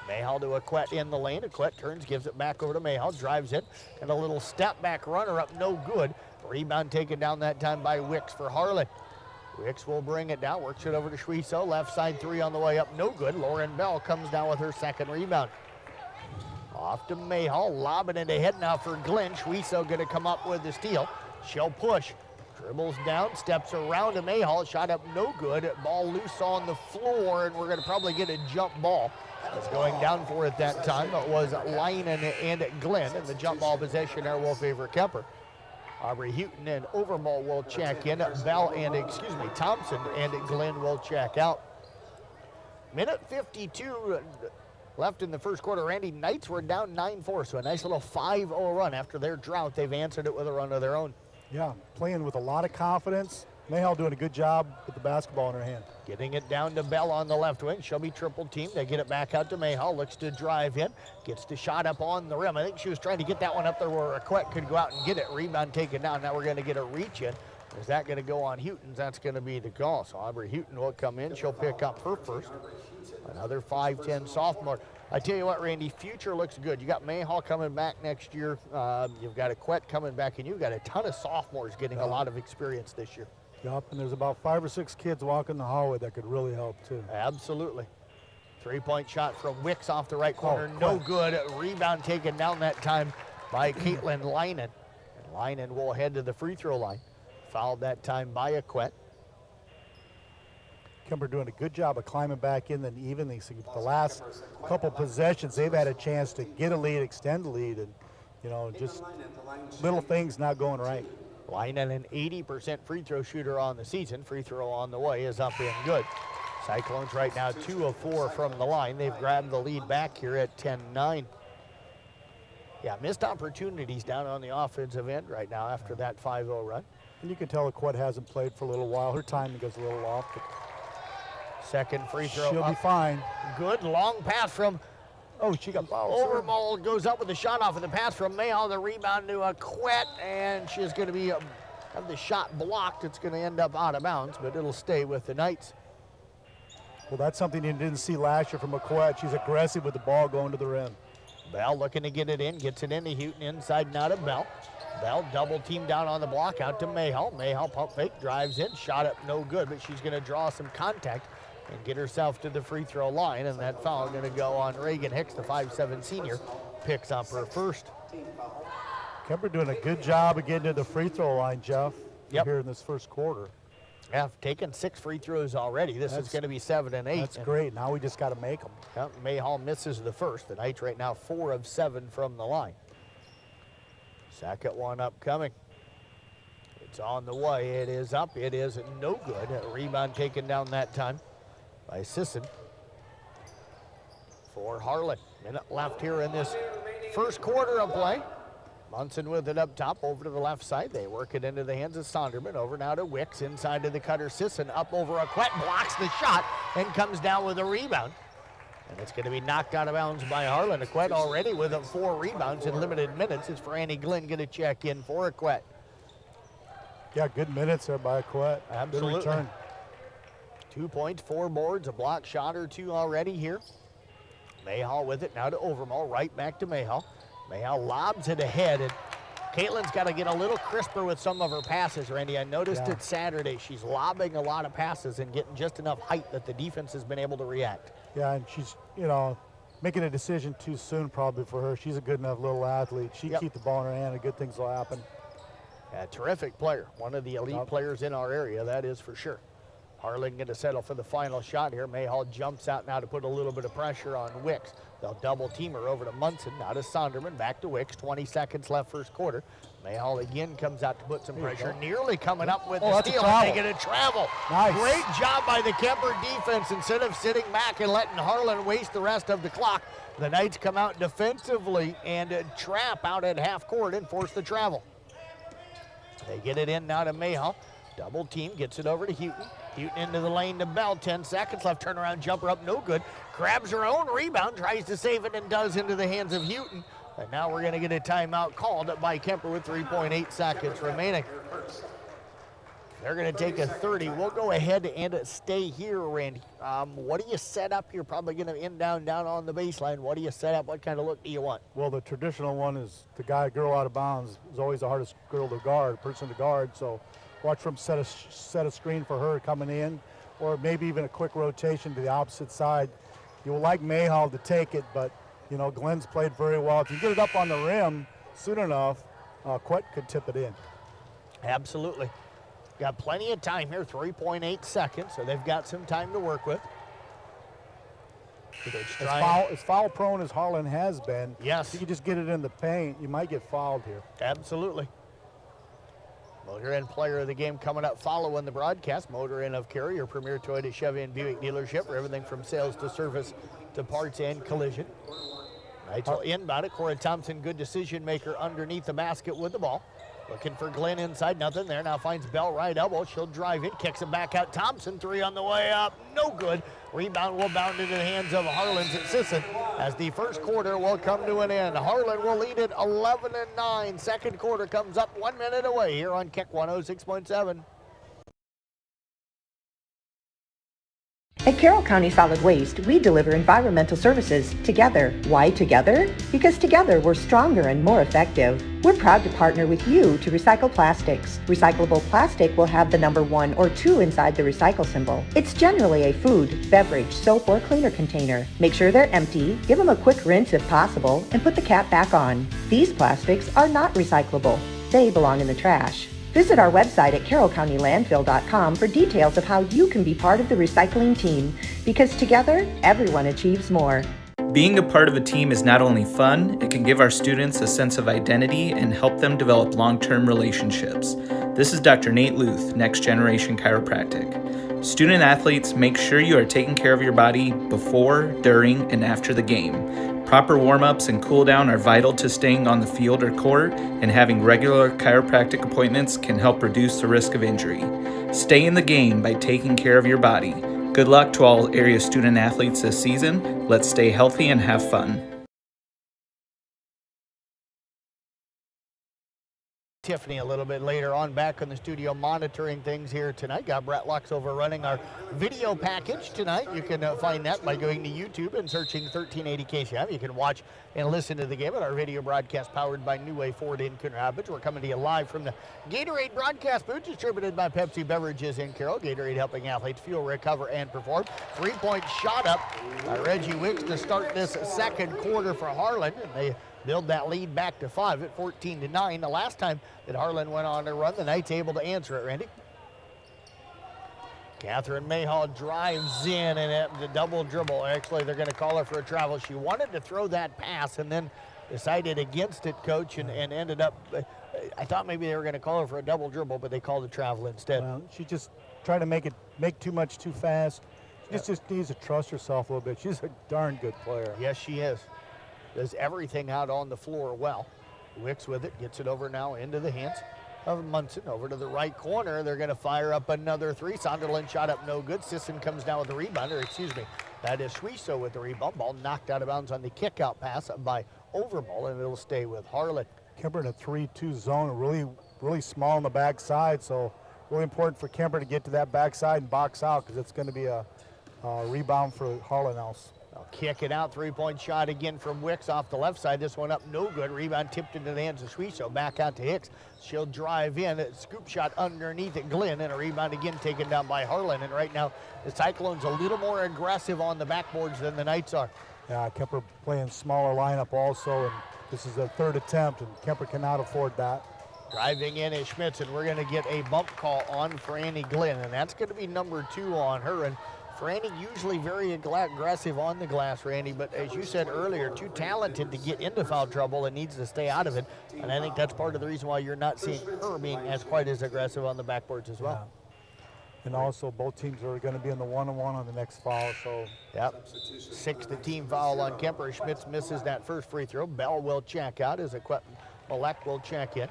Mayhall to Aquette in the lane. Aquette turns, gives it back over to Mayhall, drives it, and a little step back runner up, no good. Rebound taken down that time by Wicks for Harlan. Wicks will bring it down, works it over to Suizo, left side 3 on the way up, no good. Lauren Bell comes down with her second rebound. Off to Mayhall, lobbing it ahead now for Glenn. Suizo going to come up with the steal. She'll push. Dribbles down, steps around to Mayhall, shot up no good. Ball loose on the floor, and we're going to probably get a jump ball. Was going down for it that time. It was Linen and Glenn, and the jump ball possession there will favor Kuemper. Aubrey Houghton and Overmall will check in. Thompson and Glenn will check out. Minute 52 left in the first quarter. Randy, Knights were down 9-4, so a nice little 5-0 run. After their drought, they've answered it with a run of their own. Yeah, playing with a lot of confidence. Mayhall doing a good job with the basketball in her hand. Getting it down to Bell on the left wing. She'll be triple teamed. They get it back out to Mayhall. Looks to drive in. Gets the shot up on the rim. I think she was trying to get that one up there where Aquette could go out and get it. Rebound taken down. Now we're going to get a reach in. Is that going to go on Houghton's? That's going to be the call. So Aubrey Houghton will come in. She'll pick up her first. Another 5'10 sophomore. I tell you what, Randy, future looks good. You got Mayhall coming back next year. You've got Aquette coming back, and you've got a ton of sophomores getting a lot of experience this year. Yep, and there's about 5 or 6 kids walking the hallway that could really help too. Absolutely. 3-point shot from Wicks off the right corner, no good. Rebound taken down that time by Caitlin Linen. And Linen will head to the free throw line. Fouled that time by Aquette. Kuemper doing a good job of climbing back in and evenly. So the last couple possessions, they've had a chance to get a lead, extend the lead, and just little things not going right. Line and an 80% free throw shooter on the season. Free throw on the way is up and good. Cyclones right now 2 of 4 from the line. They've grabbed the lead back here at 10-9. Yeah, missed opportunities down on the offensive end right now after that 5-0 run. And you can tell Aquette hasn't played for a little while. Her timing goes a little off. But second free throw. She'll be fine. Good long pass from she got fouled. Overmall goes up with the shot off of the pass from Mayhall. The rebound to Aquette, and she's going to be have the shot blocked. It's going to end up out of bounds, but it'll stay with the Knights. Well, that's something you didn't see last year from Aquette. She's aggressive with the ball going to the rim. Bell looking to get it in, gets it into Houghton, inside and out of Bell. Bell double team down on the block, out to Mayhall. Mayhall pump fake, drives in, shot up no good, but she's going to draw some contact and get herself to the free throw line, and that foul going to go on Reagan Hicks, the 5'7" senior, picks up her first. Kuemper doing a good job of getting to the free throw line, Jeff, here in this first quarter. Yeah, taken 6 free throws already. This is going to be 7 and 8. That's great. Now we just got to make them. Yep, Mayhall misses the first. The Knights right now 4 of 7 from the line. Second one upcoming. It's on the way. It is up. It is no good. A rebound taken down that time by Sisson for Harlan. Minute left here in this first quarter of play. Munson with it up top, over to the left side. They work it into the hands of Sonderman. Over now to Wicks, inside to the cutter. Sisson up over Aquette, blocks the shot, and comes down with a rebound. And it's going to be knocked out of bounds by Harlan. Aquette already with 4 rebounds in limited minutes. It's Franny Glenn going to check in for Aquette. Yeah, good minutes there by Aquette. Absolutely. Good return. 2 points, 4 boards, a block shot or 2 already here. Mayhall with it now to Overmall, right back to Mayhall. Mayhall lobs it ahead, and Caitlin's got to get a little crisper with some of her passes, Randy. I noticed it Saturday. She's lobbing a lot of passes and getting just enough height that the defense has been able to react. Yeah, and she's, making a decision too soon probably for her. She's a good enough little athlete. She keep the ball in her hand and good things will happen. A terrific player, one of the elite players in our area, that is for sure. Harlan going to settle for the final shot here. Mayhall jumps out now to put a little bit of pressure on Wicks. They'll double team her over to Munson, now to Sonderman, back to Wicks. 20 seconds left first quarter. Mayhall again comes out to put some pressure. Nearly coming up with the steal. They get a travel. Nice. Great job by the Kuemper defense. Instead of sitting back and letting Harlan waste the rest of the clock, the Knights come out defensively and trap out at half court and force the travel. They get it in now to Mayhall. Double team, gets it over to Houghton. Houghton into the lane to Bell. 10 seconds left. Turnaround jumper up, no good. Grabs her own rebound, tries to save it, and does into the hands of Houghton. And now we're going to get a timeout called by Kuemper with 3.8 seconds remaining. They're going to take a 30. We'll go ahead and stay here, Randy. What do you set up here? Probably going to end down on the baseline. What do you set up? What kind of look do you want? Well, the traditional one is the girl out of bounds is always the hardest person to guard. So watch from set a screen for her coming in, or maybe even a quick rotation to the opposite side. You will like Mayhall to take it, but Glenn's played very well. If you get it up on the rim soon enough, Aquette could tip it in. Absolutely. Got plenty of time here, 3.8 seconds, so they've got some time to work with. As foul prone as Harlan has been, yes, if you can just get it in the paint, you might get fouled here. Absolutely. Motor Inn player of the game coming up following the broadcast. Motor Inn of Cary, your premier Toyota, Chevy, and Buick dealership for everything from sales to service to parts and collision. Knights will inbound it. Cora Thompson, good decision maker underneath the basket with the ball. Looking for Glenn inside, nothing there. Now finds Bell right elbow. She'll drive it, kicks it back out. Thompson, 3 on the way up, no good. Rebound will bound into the hands of Harlan's at Sisson as the first quarter will come to an end. Harlan will lead it 11-9. Second quarter comes up 1 minute away here on Kick 106.7. At Carroll County Solid Waste, we deliver environmental services together. Why together? Because together we're stronger and more effective. We're proud to partner with you to recycle plastics. Recyclable plastic will have the number 1 or 2 inside the recycle symbol. It's generally a food, beverage, soap, or cleaner container. Make sure they're empty, give them a quick rinse if possible, and put the cap back on. These plastics are not recyclable. They belong in the trash. Visit our website at carrollcountylandfill.com for details of how you can be part of the recycling team, because together, everyone achieves more. Being a part of a team is not only fun, it can give our students a sense of identity and help them develop long-term relationships. This is Dr. Nate Luth, Next Generation Chiropractic. Student athletes, make sure you are taking care of your body before, during, and after the game. Proper warm-ups and cool-down are vital to staying on the field or court, and having regular chiropractic appointments can help reduce the risk of injury. Stay in the game by taking care of your body. Good luck to all area student athletes this season. Let's stay healthy and have fun. Tiffany a little bit later on, back in the studio monitoring things here tonight. Got Brett Lux over running our video package tonight. You can find that by going to YouTube and searching 1380 KCM. You can watch and listen to the game at our video broadcast powered by New Way Ford in Coon Rapids. We're coming to you live from the Gatorade broadcast booth, distributed by Pepsi Beverages in Carroll. Gatorade helping athletes fuel, recover, and perform. 3-point shot up by Reggie Wicks to start this second quarter for Harlan, and they build that lead back to 5 at 14-9. The last time that Harlan went on a run, the Knights able to answer it, Randy. Catherine Mayhall drives in, and the double dribble. Actually, they're going to call her for a travel. She wanted to throw that pass and then decided against it, Coach, and ended up, I thought maybe they were going to call her for a double dribble, but they called a travel instead. Well, she just tried to make too much too fast. She just needs to trust herself a little bit. She's a darn good player. Yes, she is. Does everything out on the floor well. Wicks with it, gets it over now into the hands of Munson. Over to the right corner. They're going to fire up another three. Sonderland shot up no good. Sisson comes down with the rebound, or excuse me, that is Suizo with the rebound. Ball knocked out of bounds on the kick-out pass by Overmall, and it'll stay with Harlan. Kuemper in a 3-2 zone, really small on the backside, so really important for Kuemper to get to that backside and box out, because it's going to be a rebound for Harlan else. They'll kick it out. 3-point shot again from Wicks off the left side. This one up no good. Rebound tipped into the hands of Suizo. Back out to Hicks. She'll drive in. Scoop shot underneath it. Glenn, and a rebound again taken down by Harlan. And right now the Cyclones a little more aggressive on the backboards than the Knights are. Yeah, Kuemper playing smaller lineup also, and this is their third attempt, and Kuemper cannot afford that. Driving in is Schmitz, and we're going to get a bump call on Franny Glenn, and that's going to be number 2 on her. And Franny usually very aggressive on the glass, Randy, but as you said earlier, too talented to get into foul trouble and needs to stay out of it. And I think that's part of the reason why you're not seeing her being quite as aggressive on the backboards as well. Yeah. And also both teams are going to be in the 1-on-1 on the next foul. So yep, 6th team foul on Kuemper. Schmitz misses that first free throw. Bell will check out as Malek will check in.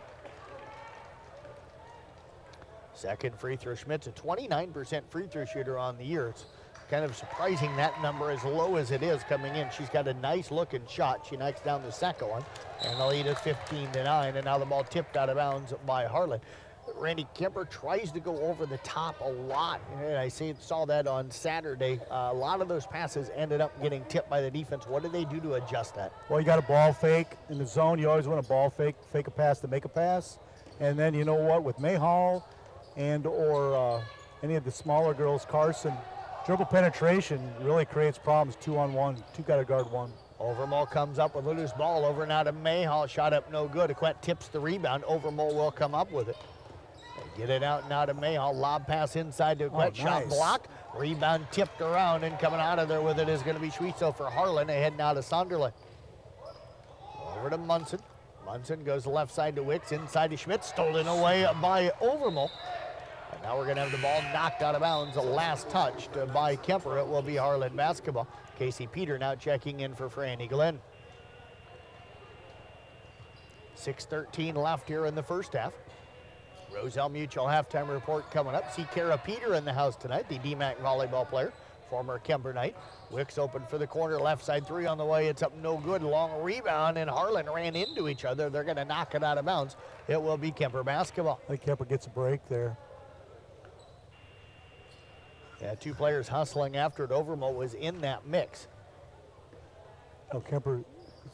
Second free throw, Schmitz, a 29% free throw shooter on the year. It's kind of surprising that number as low as it is coming in. She's got a nice looking shot. She knocks down the second one, and the lead is 15-9, and now the ball tipped out of bounds by Harlan. Randy, Kuemper tries to go over the top a lot, and I saw that on Saturday. A lot of those passes ended up getting tipped by the defense. What do they do to adjust that? Well, you got a ball fake in the zone. You always want a ball fake a pass to make a pass. And then you know what, with Mayhall and or any of the smaller girls, Carson, dribble penetration really creates problems 2-on-1. 2 got to guard 1. Overmall comes up with a loose ball over now to Mayhall. Shot up no good. Aquette tips the rebound. Overmall will come up with it. They get it out now to Mayhall. Lob pass inside to Aquette. Oh, nice. Shot blocked. Rebound tipped around, and coming out of there with it is going to be Suizo for Harlan. They head now to Sonderland. Over to Munson. Munson goes left side to Wicks. Inside to Schmidt. Stolen away by Overmall. And now we're going to have the ball knocked out of bounds. The last touch by Kuemper. It will be Harlan basketball. Casey Peter now checking in for Franny Glenn. 6:13 left here in the first half. Roselle Mutual halftime report coming up. See Kara Peter in the house tonight, the DMAC volleyball player, former Kuemper Knight. Wicks open for the corner, left side 3 on the way. It's up no good. Long rebound, and Harlan ran into each other. They're going to knock it out of bounds. It will be Kuemper basketball. I think Kuemper gets a break there. Yeah, 2 players hustling after it. Overmall was in that mix. Oh, Kuemper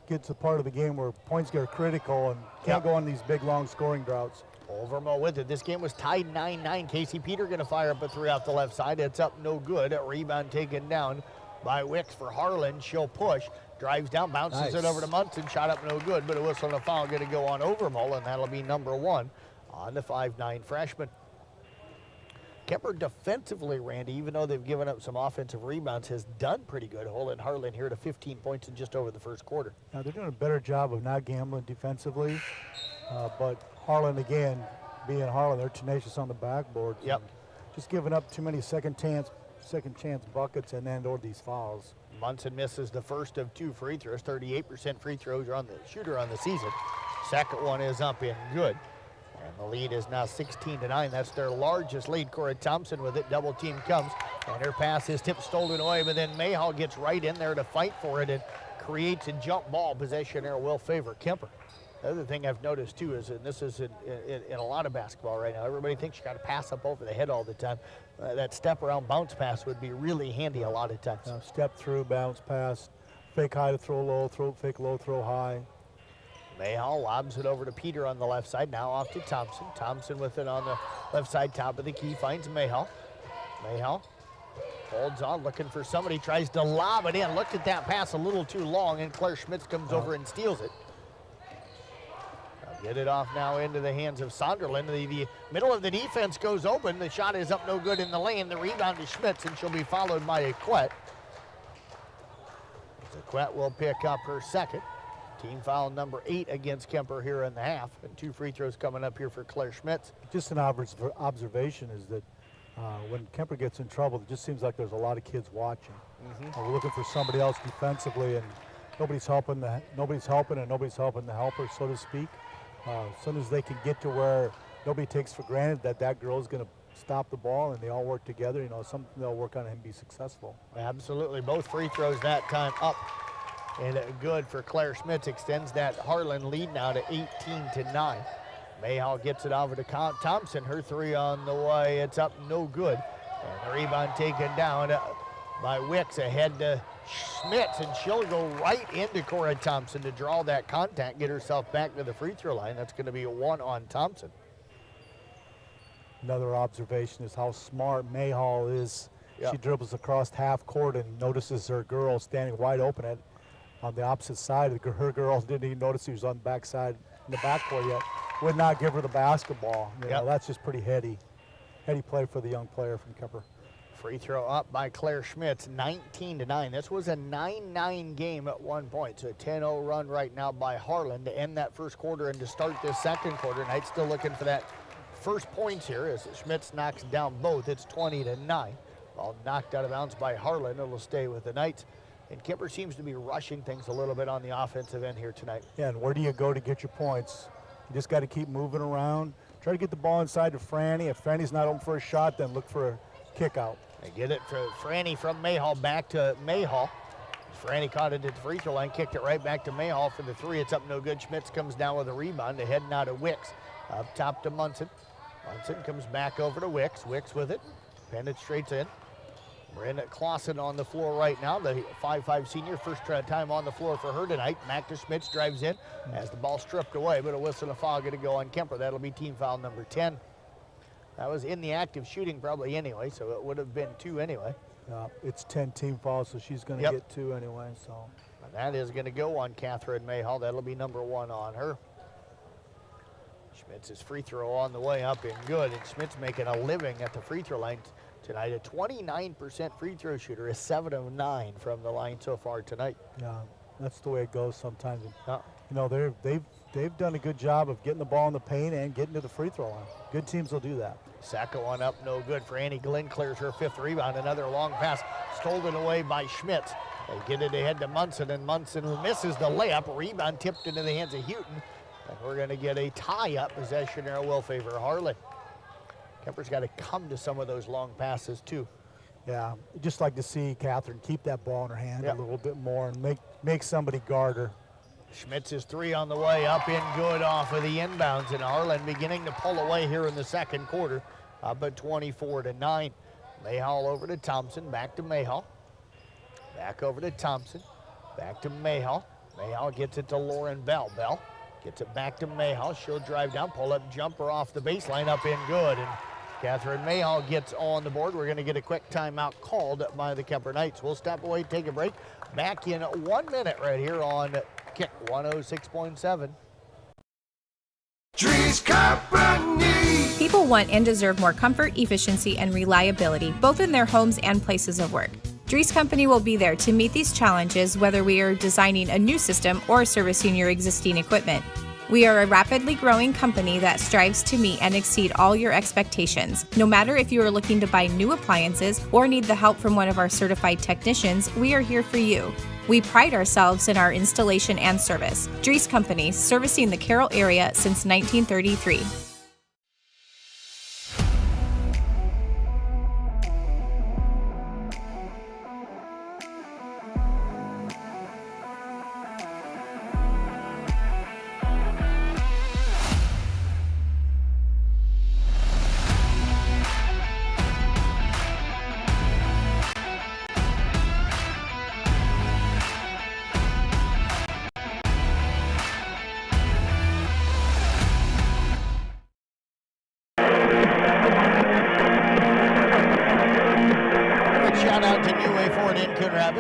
gets a part of the game where points get critical and can't go on these big, long scoring droughts. Overmall with it. This game was tied 9-9. Casey Peter going to fire up a 3 off the left side. It's up no good. A rebound taken down by Wicks for Harlan. She'll push. Drives down, bounces it over to Munson. Shot up no good, but a whistle and a foul going to go on Overmall, and that'll be number 1 on the 5'9" freshman. Kuemper defensively, Randy, even though they've given up some offensive rebounds, has done pretty good. Holding Harlan here to 15 points in just over the first quarter. Now they're doing a better job of not gambling defensively, but Harlan, again, being Harlan, they're tenacious on the backboard. Yep. Just giving up too many second chance buckets and then or these fouls. Munson misses the first of 2 free throws. 38% free throws on the shooter on the season. Second one is up and good. And the lead is now 16-9. That's their largest lead. Cora Thompson with it. Double team comes. And her pass is tipped, stolen away. But then Mayhall gets right in there to fight for it and creates a jump ball. Possession there will favor Kuemper. The other thing I've noticed too is, and this is in a lot of basketball right now, everybody thinks you got to pass up over the head all the time. That step around bounce pass would be really handy a lot of times. Step through, bounce pass, fake high to throw low, fake low, throw high. Mayhall lobs it over to Peter on the left side. Now off to Thompson. Thompson with it on the left side, top of the key, finds Mayhall. Mayhall holds on, looking for somebody, tries to lob it in. Looked at that pass a little too long, and Claire Schmitz comes over and steals it. Get it off now into the hands of Sonderland. The middle of the defense goes open. The shot is up no good in the lane. The rebound is Schmitz, and she'll be followed by Aquette. Aquette will pick up her second. Team foul number 8 against Kuemper here in the half. And 2 free throws coming up here for Claire Schmitz. Just an observation is that when Kuemper gets in trouble, it just seems like there's a lot of kids watching. We're looking for somebody else defensively, and nobody's helping and nobody's helping the helper, so to speak. As soon as they can get to where nobody takes for granted that girl is going to stop the ball and they all work together, something they'll work on and be successful. Absolutely. Both free throws that time up and good for Claire Schmitz. Extends that Harlan lead now to 18-9. Mayhall gets it over to Thompson. Her 3 on the way. It's up no good. And the rebound taken down by Wicks ahead to Schmitz, and she'll go right into Cora Thompson to draw that contact, get herself back to the free throw line. That's going to be a 1 on Thompson. Another observation is how smart Mayhall is. Yep. She dribbles across half court and notices her girl standing wide open on the opposite side. Her girl didn't even notice he was on the backside in the backcourt yet. Would not give her the basketball. That's just pretty heady play for the young player from Kuemper. Free throw up by Claire Schmitz, 19-9. This was a 9-9 game at one point, so a 10-0 run right now by Harlan to end that first quarter and to start this second quarter. Knights still looking for that first points here as Schmitz knocks down both. It's 20-9. Ball knocked out of bounds by Harlan. It'll stay with the Knights. And Kuemper seems to be rushing things a little bit on the offensive end here tonight. Yeah, and where do you go to get your points? You just got to keep moving around. Try to get the ball inside to Franny. If Franny's not open for a shot, then look for a kick out. They get it for Franny from Mayhall back to Mayhall. Franny caught it at the free throw line, kicked it right back to Mayhall for the 3. It's up no good. Schmitz comes down with a rebound. They head now to Wicks. Up top to Munson. Munson comes back over to Wicks. Wicks with it. Penetrates in. Brenda Clausen on the floor right now. The 5'5" senior, first time on the floor for her tonight. Back to Schmitz, drives in. Has the ball stripped away, but a whistle and a foul going to go on Kuemper. That'll be team foul number 10. That was in the active shooting probably anyway, so it would have been 2 anyway. It's 10 team fouls, so she's going to get 2 anyway. So and that is going to go on Catherine Mayhall. That'll be number 1 on her. Schmitz's free throw on the way up and good, and Schmitz making a living at the free throw line tonight. A 29% free throw shooter, a 7 of 9 from the line so far tonight. Yeah, that's the way it goes sometimes. They've done a good job of getting the ball in the paint and getting to the free throw line. Good teams will do that. Second one up, no good for Annie Glenn. Clears her 5th rebound. Another long pass stolen away by Schmitz. They get it ahead to Munson, and Munson misses the layup. Rebound tipped into the hands of Houghton. And we're going to get a tie-up. Possession there will favor Harlan. Kuemper's got to come to some of those long passes too. Yeah, just like to see Catherine keep that ball in her hand a little bit more and make somebody guard her. Schmitz's 3 on the way, up in good off of the inbounds, and Harlan beginning to pull away here in the second quarter, up at 24-9. Mayhall over to Thompson, back to Mayhall. Back over to Thompson, back to Mayhall. Mayhall gets it to Lauren Bell. Bell gets it back to Mayhall. She'll drive down, pull up jumper off the baseline, up in good. And Catherine Mayhall gets on the board. We're going to get a quick timeout called by the Kuemper Knights. We'll step away, take a break. Back in 1 minute right here on Kick 106.7. Trees Company. want and deserve more comfort, efficiency, and reliability, both in their homes and places of work. Dries Company will be there to meet these challenges, whether we are designing a new system or servicing your existing equipment. We are a rapidly growing company that strives to meet and exceed all your expectations. No matter if you are looking to buy new appliances or need the help from one of our certified technicians, we are here for you. We pride ourselves in our installation and service. Dries Company, servicing the Carroll area since 1933.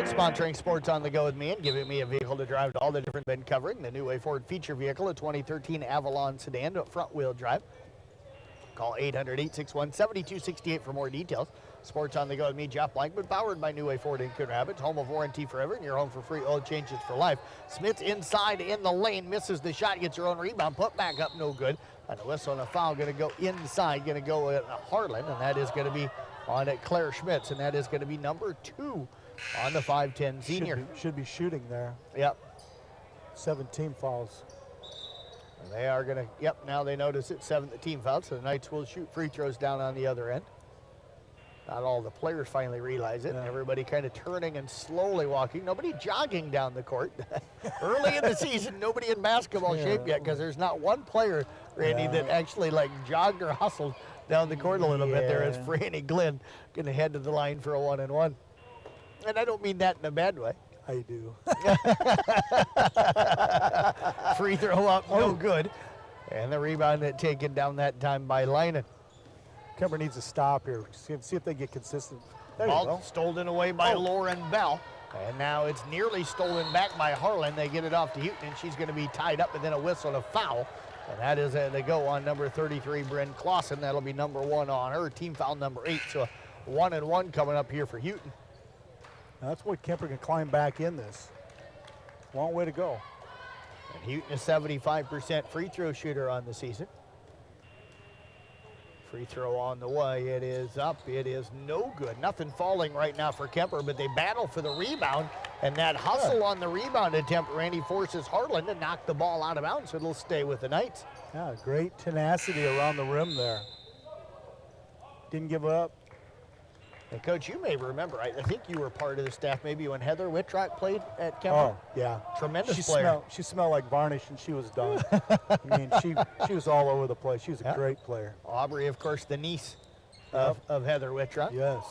Sponsoring Sports on the Go with me and giving me a vehicle to drive to all the different been covering. The New Way Ford feature vehicle, a 2013 Avalon sedan, front wheel drive. Call 800-861-7268 for more details. Sports on the Go with me, Jeff Blankman, powered by New Way Ford in Coon Rapids, home of warranty forever, and your home for free oil changes for life. Smith inside in the lane, misses the shot, gets her own rebound, put back up, no good. And a whistle and a foul, going to go inside, going to go at Harlan, and that is going to be on at Claire Schmitz, and that is going to be number 2 on the 5'10 senior. Should be shooting there. Yep. 17 fouls. And they are going to, yep, now they notice it's 7th team foul, so the Knights will shoot free throws down on the other end. Not all the players finally realize it, and everybody kind of turning and slowly walking. Nobody jogging down the court. Early in the season, nobody in basketball shape yet, because there's not one player, Randy, that actually like jogged or hustled down the court a little bit there as Franny Glenn going to head to the line for a 1-and-1. And I don't mean that in a bad way. I do. Free throw up, no good. And the rebound taken down that time by Leinen. Kuemper needs to stop here. See if they get consistent. There you Ball go. stolen away by Lauren Bell. And now it's nearly stolen back by Harlan. They get it off to Houghton, and she's going to be tied up, and then a whistle and a foul. And that is they go on number 33, Bryn Clausen. That'll be number 1 on her. Team foul number 8. So 1-and-1 coming up here for Houghton. That's what Kuemper can climb back in this. Long way to go. And Houghton is 75% free throw shooter on the season. Free throw on the way. It is up. It is no good. Nothing falling right now for Kuemper, but they battle for the rebound. And that hustle on the rebound attempt, Randy, forces Harlan to knock the ball out of bounds, so it'll stay with the Knights. Yeah, great tenacity around the rim there. Didn't give up. And Coach, you may remember, I think you were part of the staff maybe when Heather Wittrock played at Kuemper. Oh, yeah. Tremendous player. She smelled like varnish, and she was done. I mean, she was all over the place. She was a great player. Aubrey, of course, the niece of Heather Wittrock. Yes.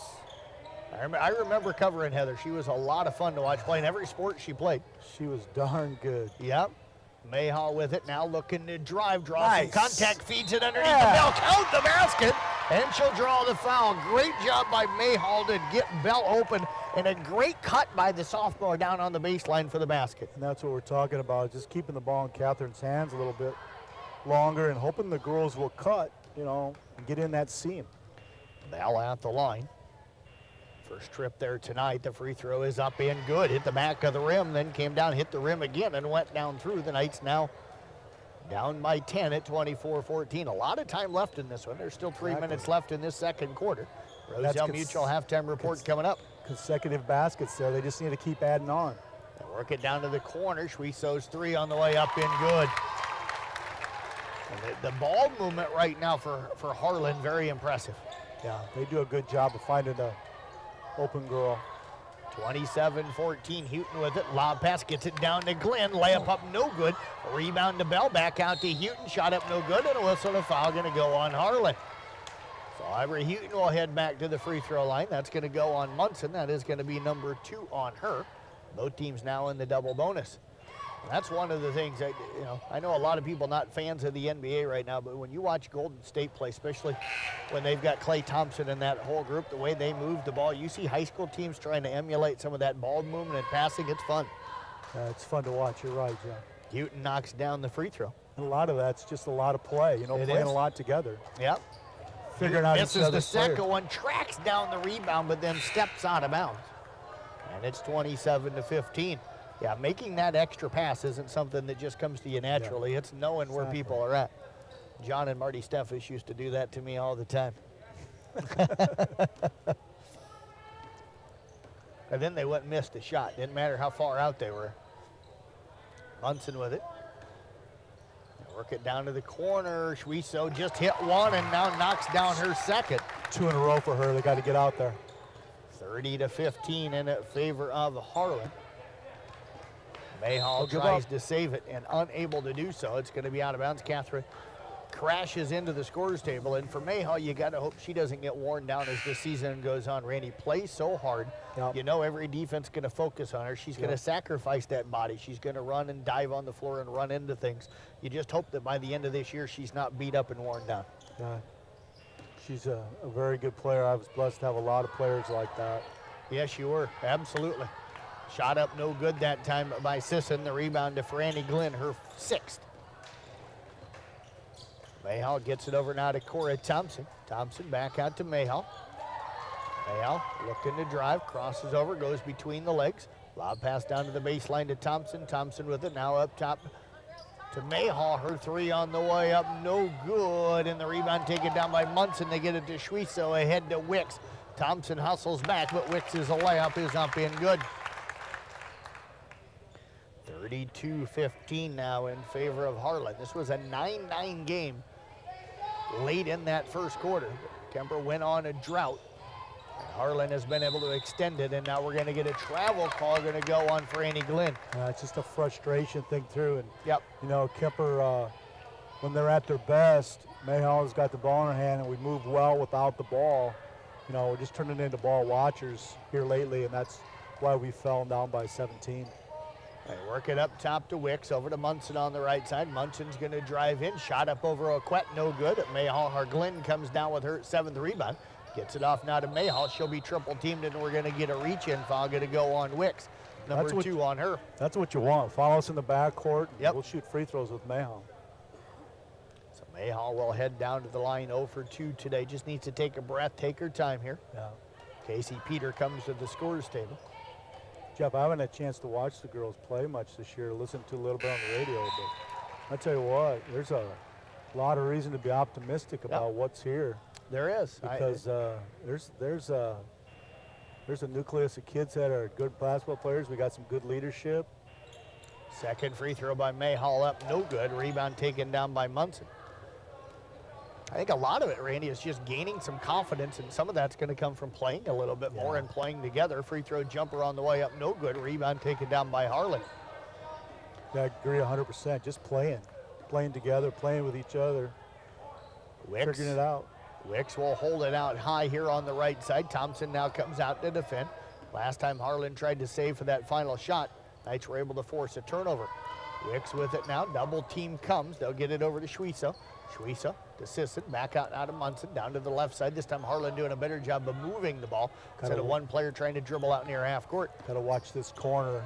I remember covering Heather. She was a lot of fun to watch playing every sport she played. She was darn good. Yep. Mayhaw with it, now looking to drive, draw some contact, feeds it underneath the bell, count the basket, and she'll draw the foul. Great job by Mayhaw to get Bell open, and a great cut by the sophomore down on the baseline for the basket. And that's what we're talking about, just keeping the ball in Catherine's hands a little bit longer and hoping the girls will cut, you know, and get in that seam. Bell at the line. First trip there tonight, the free throw is up and good. Hit the back of the rim, then came down, hit the rim again, and went down through. The Knights now down by 10 at 24-14. A lot of time left in this one. There's still 3 minutes left in this second quarter. Roselle Mutual halftime report coming up. Consecutive baskets there. They just need to keep adding on. They work it down to the corner. Schweisso's 3 on the way up and good. And the ball movement right now for Harlan, very impressive. Yeah, they do a good job of finding the open girl. 27-14, Houghton with it. Lob pass gets it down to Glenn. Layup up, no good. Rebound to Bell, back out to Houghton. Shot up, no good, and a whistle and a foul going to go on Harlan. So Ivory Houghton will head back to the free throw line. That's going to go on Munson. That is going to be number 2 on her. Both teams now in the double bonus. And that's one of the things that, you know, I know a lot of people not fans of the NBA right now, but when you watch Golden State play, especially when they've got Klay Thompson and that whole group, the way they move the ball, you see high school teams trying to emulate some of that ball movement and passing. It's fun. It's fun to watch. You're right, John. Houghton knocks down the free throw. And a lot of that's just a lot of play, you know, playing a lot together. Yep. figuring out each misses the other's second players. one, tracks down the rebound, but then steps out of bounds. And it's 27-15. Yeah, making that extra pass isn't something that just comes to you naturally. It's knowing where people are at. John and Marty Steffes used to do that to me all the time. And then they went and missed a shot. Didn't matter how far out they were. Munson with it. Work it down to the corner. Schwieso just hit one and now knocks down her second. 2 in a row for her. They got to get out there. 30-15 in favor of Harlan. Mayhall tries to save it and unable to do so. It's going to be out of bounds. Catherine crashes into the scores table, and for Mayhall, you got to hope she doesn't get worn down as the season goes on. Randy plays so hard. Yep. You know every defense going to focus on her. She's going to sacrifice that body. She's going to run and dive on the floor and run into things. You just hope that by the end of this year, she's not beat up and worn down. Yeah. She's a very good player. I was blessed to have a lot of players like that. Yes, you were. Absolutely. Shot up no good that time by Sisson. The rebound to Franny Glenn, her 6th. Mayhall gets it over now to Cora Thompson. Thompson back out to Mayhall. Mayhall looking to drive, crosses over, goes between the legs. Lob pass down to the baseline to Thompson. Thompson with it, now up top to Mayhall. Her 3 on the way up, no good. And the rebound taken down by Munson. They get it to Schwieso, ahead to Wicks. Thompson hustles back, but Wicks' layup is up in good. 32-15 now in favor of Harlan. This was a 9-9 game late in that first quarter. Kuemper went on a drought. Harlan has been able to extend it, and now we're going to get a travel call going to go on Franny Glenn. It's just a frustration thing through. And yep. You know, Kuemper, when they're at their best, Mayhall has got the ball in her hand, and we move well without the ball. You know, we're just turning into ball watchers here lately, and that's why we fell down by 17. They work it up top to Wicks, over to Munson on the right side. Munson's going to drive in, shot up over Oquette, no good. Mayhall, Glenn comes down with her 7th rebound. Gets it off now to Mayhall. She'll be triple teamed, and we're going to get a reach-in foul going to go on Wicks. Number 2 on her. That's what you want. Follow us in the backcourt. Yep. We'll shoot free throws with Mayhall. So Mayhall will head down to the line 0 for 2 today. Just needs to take a breath, take her time here. Yeah. Casey Peter comes to the scores table. Jeff, I haven't had a chance to watch the girls play much this year, listen to a little bit on the radio, but I tell you what, there's a lot of reason to be optimistic about what's here. There is. Because there's a nucleus of kids that are good basketball players. We got some good leadership. Second free throw by Mayhall up, no good. Rebound taken down by Munson. I think a lot of it, Randy, is just gaining some confidence, and some of that's going to come from playing a little bit more and playing together. Free throw jumper on the way up, no good. Rebound taken down by Harlan. Yeah, I agree 100%. Just playing together, playing with each other, figuring it out. Wicks will hold it out high here on the right side. Thompson now comes out to defend. Last time Harlan tried to save for that final shot, Knights were able to force a turnover. Wicks with it now, double team comes. They'll get it over to Schwieso. Schwieso to Sisson, back out of Munson, down to the left side. This time Harlan doing a better job of moving the ball instead of one player trying to dribble out near half court. Got to watch this corner.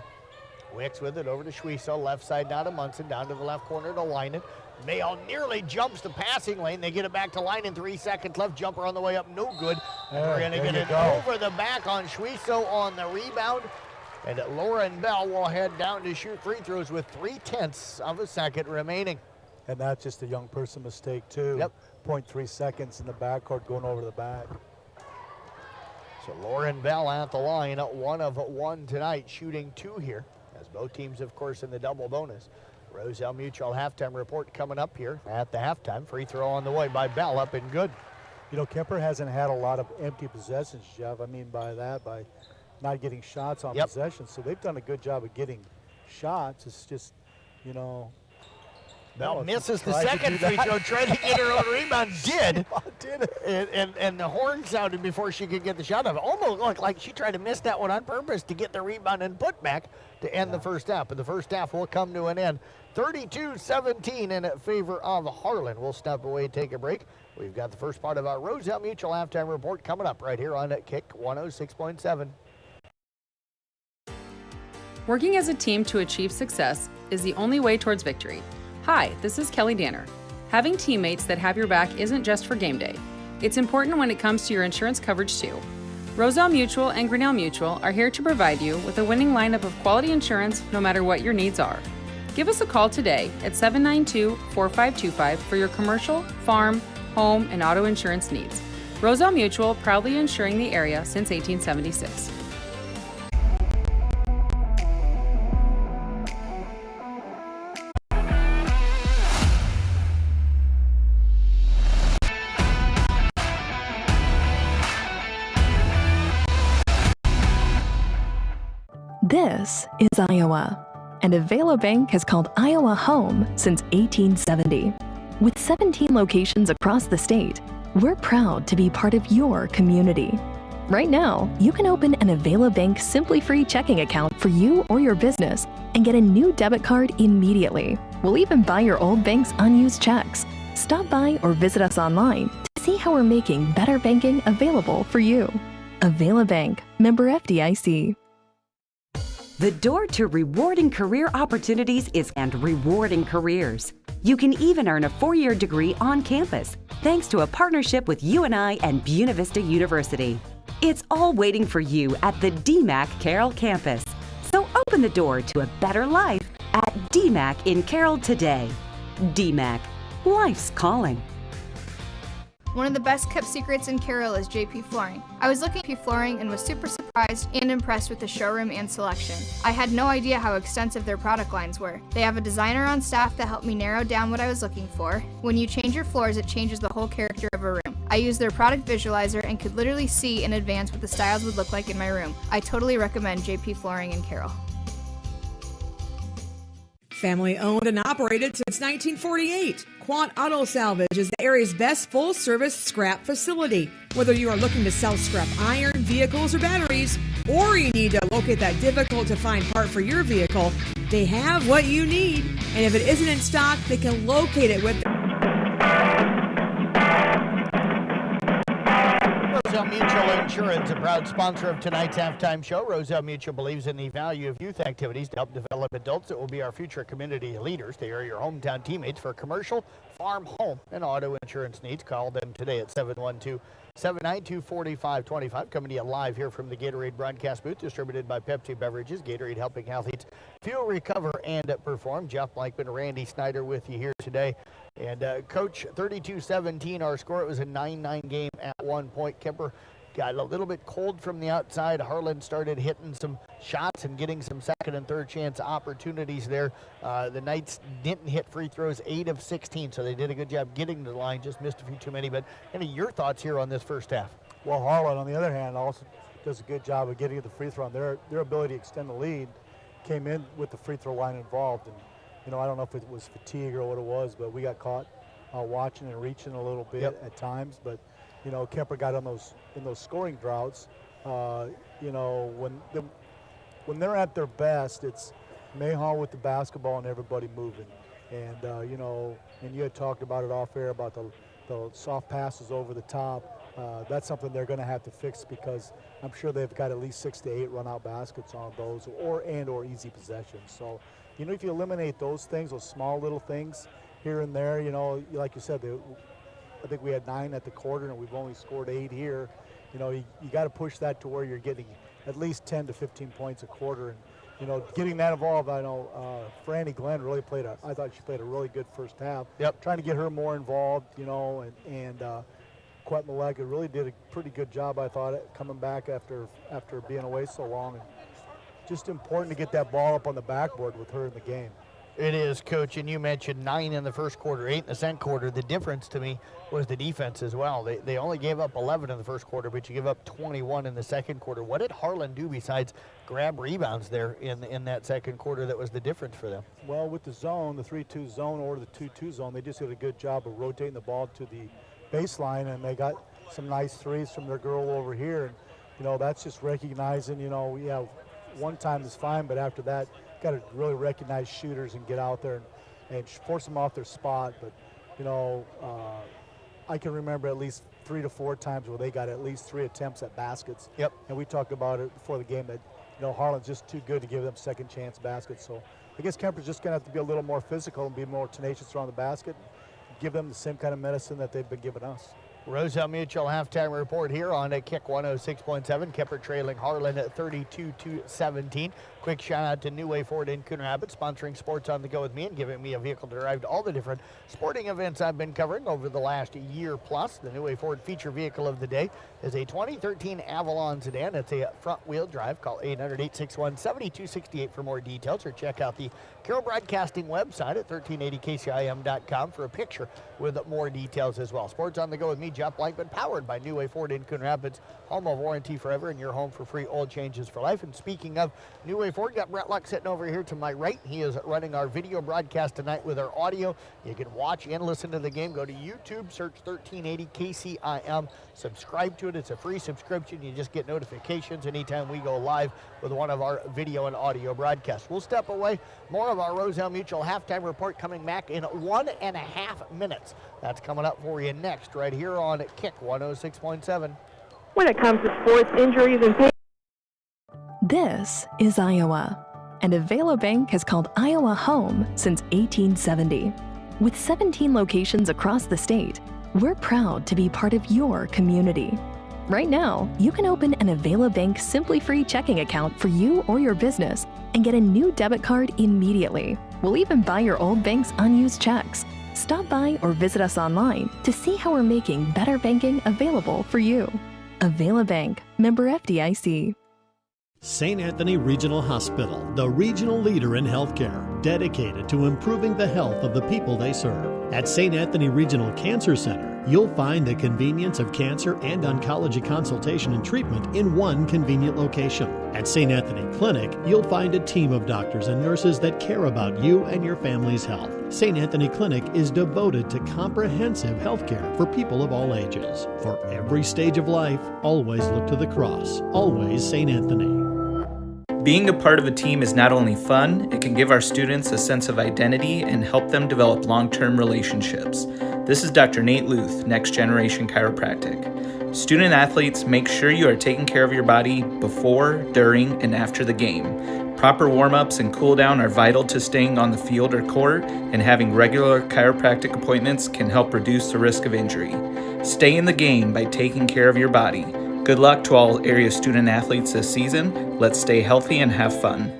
Wicks with it over to Schwieso, left side now to Munson, down to the left corner to Leinen. Mayhall nearly jumps the passing lane. They get it back to Leinen, 3 seconds left. Jumper on the way up, no good. And we're going to get it over the back on Schwieso on the rebound. And Lauren Bell will head down to shoot free throws with 0.3 of a second remaining. And that's just a young person mistake, too. Yep. 0.3 seconds in the backcourt going over the back. So Lauren Bell at the line, 1 of 1 tonight, shooting 2 here, as both teams, of course, in the double bonus. Roselle Mutual halftime report coming up here at the halftime. Free throw on the way by Bell, up and good. You know, Kuemper hasn't had a lot of empty possessions, Jeff. I mean by that, by not getting shots on possessions. So they've done a good job of getting shots. It's just, you know. Bell misses the second free throw, tried to get her own rebound, did it. And the horn sounded before she could get the shot off. Almost looked like she tried to miss that one on purpose to get the rebound and put back to end the first half. But the first half will come to an end. 32-17 in favor of Harlan. We'll step away and take a break. We've got the first part of our Roselle Mutual halftime report coming up right here on Kick 106.7. Working as a team to achieve success is the only way towards victory. Hi, this is Kelly Danner. Having teammates that have your back isn't just for game day. It's important when it comes to your insurance coverage too. Roselle Mutual and Grinnell Mutual are here to provide you with a winning lineup of quality insurance no matter what your needs are. Give us a call today at 792-4525 for your commercial, farm, home, and auto insurance needs. Roselle Mutual, proudly insuring the area since 1876. This is Iowa, and Avela Bank has called Iowa home since 1870. With 17 locations across the state, we're proud to be part of your community. Right now, you can open an Avela Bank Simply Free checking account for you or your business and get a new debit card immediately. We'll even buy your old bank's unused checks. Stop by or visit us online to see how we're making better banking available for you. Avela Bank, member FDIC. The door to rewarding career opportunities is and Rewarding Careers. You can even earn a 4-year degree on campus thanks to a partnership with UNI and Buena Vista University. It's all waiting for you at the DMAC Carroll campus. So open the door to a better life at DMAC in Carroll today. DMAC, life's calling. One of the best kept secrets in Carroll is JP Flooring. I was looking at JP Flooring and was super surprised and impressed with the showroom and selection. I had no idea how extensive their product lines were. They have a designer on staff that helped me narrow down what I was looking for. When you change your floors, it changes the whole character of a room. I used their product visualizer and could literally see in advance what the styles would look like in my room. I totally recommend JP Flooring in Carroll. Family owned and operated since 1948, Quant Auto Salvage is the area's best full-service scrap facility. Whether you are looking to sell scrap iron, vehicles, or batteries, or you need to locate that difficult-to-find part for your vehicle, they have what you need. And if it isn't in stock, they can locate it with Roselle Mutual Insurance, a proud sponsor of tonight's halftime show. Roselle Mutual believes in the value of youth activities to help develop adults that will be our future community leaders. They are your hometown teammates for commercial, farm, home, and auto insurance needs. Call them today at 712-792-4525. Coming to you live here from the Gatorade broadcast booth, distributed by Pepsi Beverages. Gatorade helping athletes fuel, recover, and perform. Jeff Blankman, Randy Snyder with you here today. And Coach, 32-17 our score. It was a 9-9 game at one point. Kuemper got a little bit cold from the outside. Harlan started hitting some shots and getting some second and third chance opportunities there. The Knights didn't hit free throws, 8 of 16, so they did a good job getting to the line, just missed a few too many. But any of your thoughts here on this first half? Well, Harlan, on the other hand, also does a good job of getting to the free throw. And their ability to extend the lead came in with the free throw line involved. And you know, I don't know if it was fatigue or what it was, but we got caught watching and reaching a little bit at times. But you know, Kuemper got on in those scoring droughts. You know, when they're at their best, it's Mahal with the basketball and everybody moving. And you know, and you had talked about it off air about the soft passes over the top. That's something they're going to have to fix, because I'm sure they've got at least 6 to 8 run-out baskets on those, or easy possessions. So, you know, if you eliminate those things, those small little things here and there, you know, like you said, I think we had 9 at the quarter, and we've only scored 8 here. You know, you got to push that to where you're getting at least 10 to 15 points a quarter. And, you know, getting that involved, I know Franny Glenn really I thought she played a really good first half. Trying to get her more involved, you know, and Quet Malega really did a pretty good job, I thought, coming back after being away so long. And just important to get that ball up on the backboard with her in the game. It is, Coach, and you mentioned 9 in the first quarter, 8 in the second quarter. The difference to me was the defense as well. They only gave up 11 in the first quarter, but you give up 21 in the second quarter. What did Harlan do besides grab rebounds there in that second quarter that was the difference for them? Well, with the zone, the 3-2 zone or the 2-2 zone, they just did a good job of rotating the ball to the baseline, and they got some nice threes from their girl over here. And, you know, that's just recognizing, you know, yeah, one time is fine, but after that, got to really recognize shooters and get out there and force them off their spot. But, you know, I can remember at least 3 to 4 times where they got at least 3 attempts at baskets. And we talked about it before the game that, you know, Harlan's just too good to give them second chance baskets. So I guess Kuemper's just going to have to be a little more physical and be more tenacious around the basket, and give them the same kind of medicine that they've been giving us. Roselle Mutual halftime report here on a Kick 106.7. Kuemper trailing Harlan at 32-17. Quick shout out to New Way Ford in Coon Rapids, sponsoring Sports on the Go with me and giving me a vehicle to drive to all the different sporting events I've been covering over the last year plus. The New Way Ford feature vehicle of the day is a 2013 Avalon sedan. It's a front wheel drive. Call 800-861-7268 for more details, or check out the Carroll Broadcasting website at 1380kcim.com for a picture with more details as well. Sports on the Go with me, Jeff Blankman, powered by New Way Ford in Coon Rapids, home of warranty forever and your home for free oil changes for life. And speaking of New Way Ford, got Brett Luck sitting over here to my right. He is running our video broadcast tonight with our audio. You can watch and listen to the game. Go to YouTube, search 1380 KCIM, subscribe to it. It's a free subscription. You just get notifications anytime we go live with one of our video and audio broadcasts. We'll step away. More of our Roselle Mutual halftime report coming back in 1.5 minutes. That's coming up for you next right here on Kick 106.7. When it comes to sports injuries and pain. This is Iowa, and Avela Bank has called Iowa home since 1870. With 17 locations across the state, we're proud to be part of your community. Right now, you can open an Avela Bank Simply Free checking account for you or your business and get a new debit card immediately. We'll even buy your old bank's unused checks. Stop by or visit us online to see how we're making better banking available for you. Avela Bank, member FDIC. St. Anthony Regional Hospital, the regional leader in healthcare, dedicated to improving the health of the people they serve. At St. Anthony Regional Cancer Center, you'll find the convenience of cancer and oncology consultation and treatment in one convenient location. At St. Anthony Clinic, you'll find a team of doctors and nurses that care about you and your family's health. St. Anthony Clinic is devoted to comprehensive health care for people of all ages. For every stage of life, always look to the cross. Always St. Anthony. Being a part of a team is not only fun, it can give our students a sense of identity and help them develop long-term relationships. This is Dr. Nate Luth, Next Generation Chiropractic. Student athletes, make sure you are taking care of your body before, during, and after the game. Proper warm-ups and cool-down are vital to staying on the field or court, and having regular chiropractic appointments can help reduce the risk of injury. Stay in the game by taking care of your body. Good luck to all area student athletes this season. Let's stay healthy and have fun.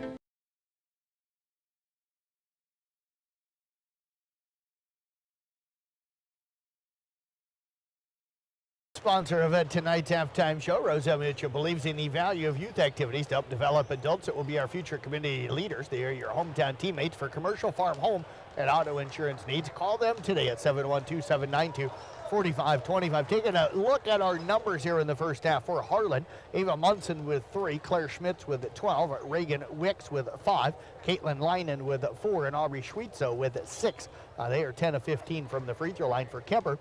Sponsor of tonight's halftime show, Roselle Mutual believes in the value of youth activities to help develop adults that will be our future community leaders. They are your hometown teammates for commercial, farm, home, and auto insurance needs. Call them today at 712-792-4525. Taking a look at our numbers here in the first half for Harlan. Ava Munson with 3, Claire Schmitz with 12, Reagan Wicks with 5, Caitlin Leinen with 4, and Aubrey Schweitzo with 6. They are 10 of 15 from the free throw line for Kuemper.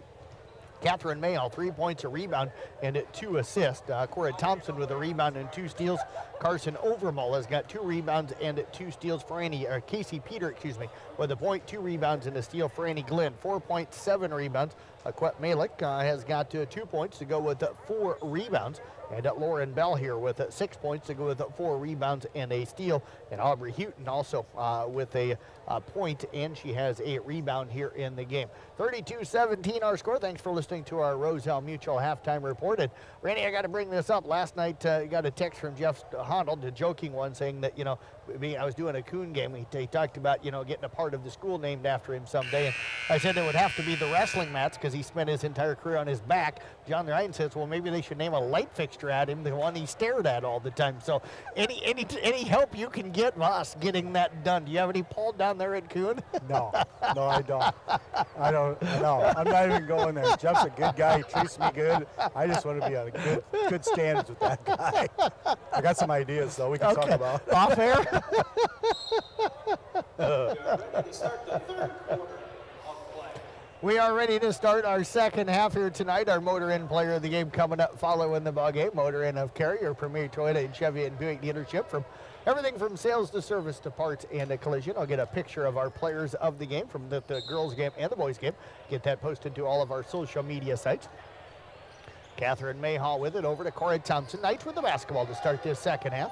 Catherine Mayall, 3 points, a rebound, and 2 assists. Cora Thompson with a rebound and 2 steals. Carson Overmall has got 2 rebounds and 2 steals for Casey Peter, with a point, 2 rebounds and a steal for Annie Glenn. 4.7 rebounds. Quet Malik has got 2 points to go with 4 rebounds. And Lauren Bell here with 6 points to go with 4 rebounds and a steal. And Aubrey Houghton also with a point, and she has a rebound here in the game. 32-17 our score. Thanks for listening to our Roselle Mutual halftime report. And Randy, I got to bring this up. Last night, I got a text from Jeff Honnold, the joking one, saying that, I was doing a Coon game. He talked about, getting a part of the school named after him someday. And I said it would have to be the wrestling mats because he spent his entire career on his back. John Ryan says, well, maybe they should name a light fixture at him, the one he stared at all the time. So any help you can get us getting that done. Do you have any pull down there at Coon? No, I don't. No, I'm not even going there. Jeff's a good guy. He treats me good. I just want to be on good standards with that guy. I got some ideas, though, we can talk about. Off air? We are ready to start our second half here tonight. Our Motor Inn player of the game coming up following the ball game. Motor Inn of Cary, your premier Toyota and Chevy and Buick dealership, from everything from sales to service to parts and a collision. I'll get a picture of our players of the game from the girls game and the boys game. Get that posted to all of our social media sites. Catherine Mayhall with it over to Cora Thompson. Knights with the basketball to start this second half.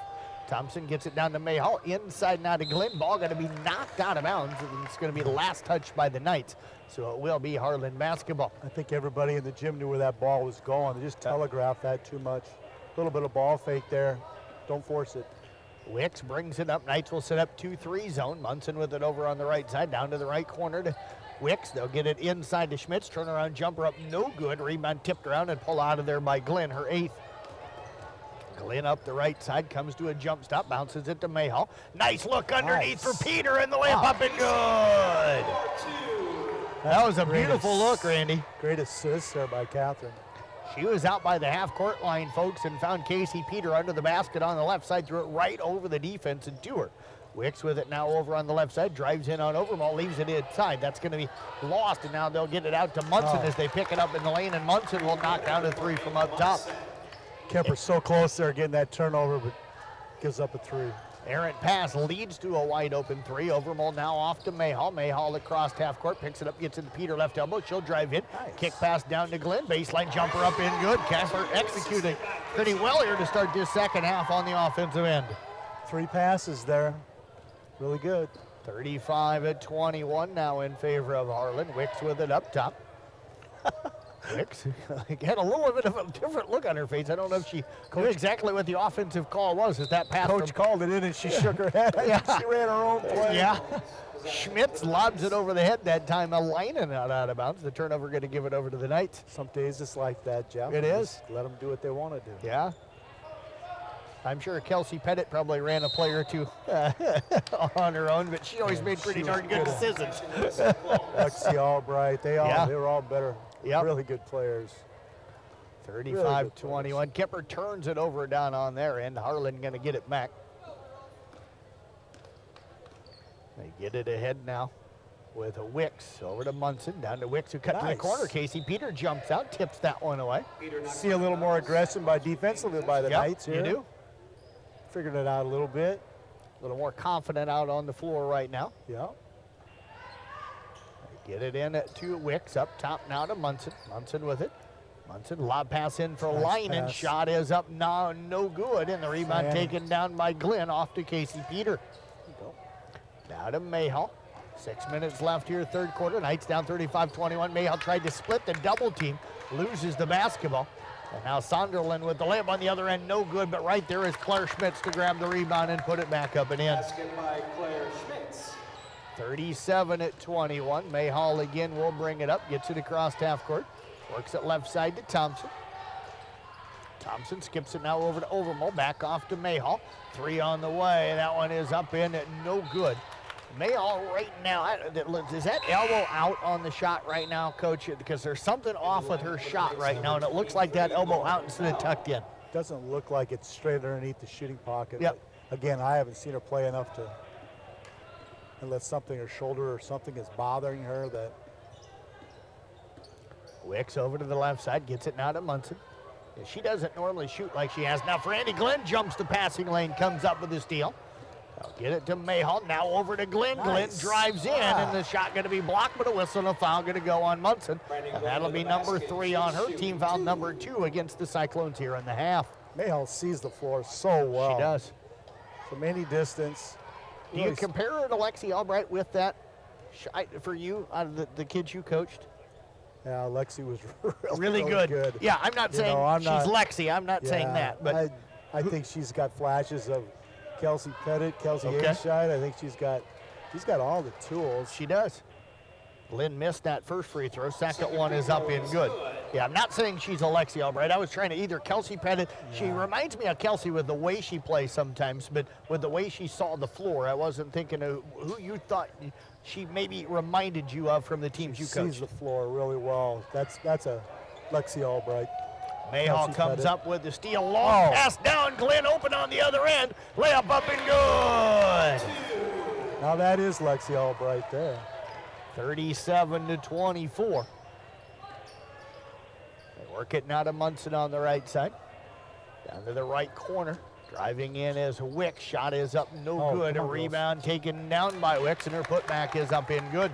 Thompson gets it down to Mayhall. Inside now to Glenn. Ball going to be knocked out of bounds. And it's going to be the last touch by the Knights. So it will be Harlan basketball. I think everybody in the gym knew where that ball was going. They just telegraphed that too much. A little bit of ball fake there. Don't force it. Wicks brings it up. Knights will set up 2-3 zone. Munson with it over on the right side. Down to the right corner to Wicks. They'll get it inside to Schmitz. Turnaround jumper up. No good. Rebound tipped around and pulled out of there by Glenn, her 8th. Glenn up the right side, comes to a jump stop, bounces it to Mayhall. Nice look underneath for Peter, and the layup up and good. That was a beautiful look, Randy. Great assist there by Catherine. She was out by the half-court line, folks, and found Casey Peter under the basket on the left side, threw it right over the defense and to her. Wicks with it now over on the left side, drives in on Overmall, leaves it inside. That's going to be lost, and now they'll get it out to Munson as they pick it up in the lane, and Munson will knock down a 3 from up top. Kuemper so close there getting that turnover, but gives up a 3. Errant pass leads to a wide open 3. Overmall now off to Mayhall. Mayhall across half court, picks it up, gets it to Peter left elbow. She'll drive in. Nice. Kick pass down to Glenn. Baseline jumper up in good. Kuemper executing pretty well here to start this second half on the offensive end. 3 passes there. Really good. 35-21 now in favor of Harlan. Wicks with it up top. Wicks had a little bit of a different look on her face. I don't know if she knew exactly what the offensive call was. Is that pass? Coach called it in and she shook her head. Yeah. She ran her own play. Yeah. Schmitz lobs it over the head that time, a line and out of bounds. The turnover going to give it over to the Knights. Some days it's like that, Jeff. It is. Let them do what they want to do. Yeah. I'm sure Kelsey Pettit probably ran a play or two on her own, but she always made pretty darn good decisions. Lexi Albright, they were all better. Yep. Really good players. 35-21. Kuemper turns it over down on their end. Harlan going to get it back. They get it ahead now with a Wicks over to Munson. Down to Wicks, who cut to the corner. Casey Peter jumps out, tips that one away. See a little more aggression defensively by the Knights here. You do. Figured it out a little bit. A little more confident out on the floor right now. Yeah. Get it in to Wicks, up top now to Munson. Munson with it. Munson, lob pass in for Leinen. Shot is up now, no good. And the rebound taken down by Glenn off to Casey Peter. Now to Mayhall. 6 minutes left here, third quarter. Knights down 35-21. Mayhall tried to split the double team, loses the basketball. And now Sonderland with the layup on the other end, no good, but right there is Claire Schmitz to grab the rebound and put it back up and in. Basket by Claire Schmitz. 37-21. Mayhall again will bring it up, gets it across half court, works it left side to Thompson. Thompson skips it now over to Overmall, back off to Mayhall. 3 on the way, that one is up in, no good. Mayhall right now, is that elbow out on the shot right now, Coach? Because there's something off with her shot right now, and it looks like that elbow out instead of tucked in. Doesn't look like it's straight underneath the shooting pocket. Yep. Again, I haven't seen her play enough to, unless something, her shoulder or something is bothering her. That. Wicks over to the left side, gets it now to Munson. She doesn't normally shoot like she has now. For Andy Glenn, jumps the passing lane, comes up with the steal. I'll get it to Mayhall, now over to Glenn. Nice. Glenn drives in, and the shot going to be blocked, but a whistle and a foul going to go on Munson. And that'll be number 3 on her. Team foul number 2 against the Cyclones here in the half. Mayhall sees the floor so well. She does. From any distance. Do you compare her to Lexi Albright with that, for you, out of the kids you coached? Yeah, Lexi was really good. Yeah, I'm not saying she's Lexi. I'm not saying that. But I think she's got flashes of Kelsey Pettit, Kelsey Ainside. I think she's got all the tools. She does. Lynn missed that first free throw. Second one is up in good. Yeah, I'm not saying she's Alexi Albright. I was trying to either Kelsey Pettit. Yeah. She reminds me of Kelsey with the way she plays sometimes, but with the way she saw the floor, I wasn't thinking of who you thought she maybe reminded you of from the teams you coached. Sees the floor really well. That's a Lexi Albright. Mayhall comes up with the steal. Long pass down. Glenn open on the other end. Layup up and good. Now that is Lexi Albright there. 37-24. They work it now to Munson on the right side. Down to the right corner. Driving in as Wicks. Shot is up, no good. A rebound taken down by Wicks, and her putback is up in good.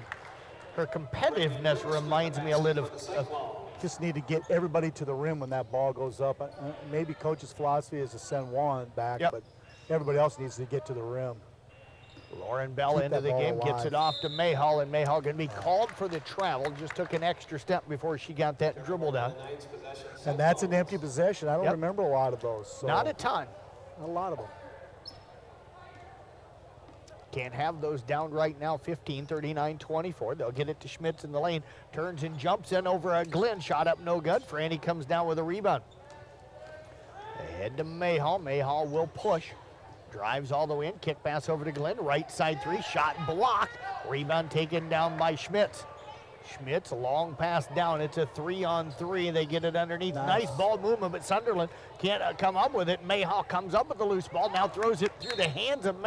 Her competitiveness reminds me a little of just need to get everybody to the rim when that ball goes up. Maybe coach's philosophy is to send one back, but everybody else needs to get to the rim. Lauren Bell Keep into that the ball game, gets alive. it off to Mayhall, and Mayhall going to be called for the travel. Just took an extra step before she got that dribble down. And that's an empty possession. I don't remember a lot of those. So Not a ton. a lot of them. Can't have those down right now. 15, 39, 24. They'll get it to Schmitz in the lane. Turns and jumps in over a Glenn. Shot up no good. Franny comes down with a rebound. Ahead to Mayhall. Mayhall will push. Drives all the way in. Kick pass over to Glenn. Right side three. Shot blocked. Rebound taken down by Schmitz. Schmitz, long pass down. It's a 3-on-3. They get it underneath. Nice ball movement, but Sunderland can't come up with it. Mayhall comes up with the loose ball. Now throws it through the hands of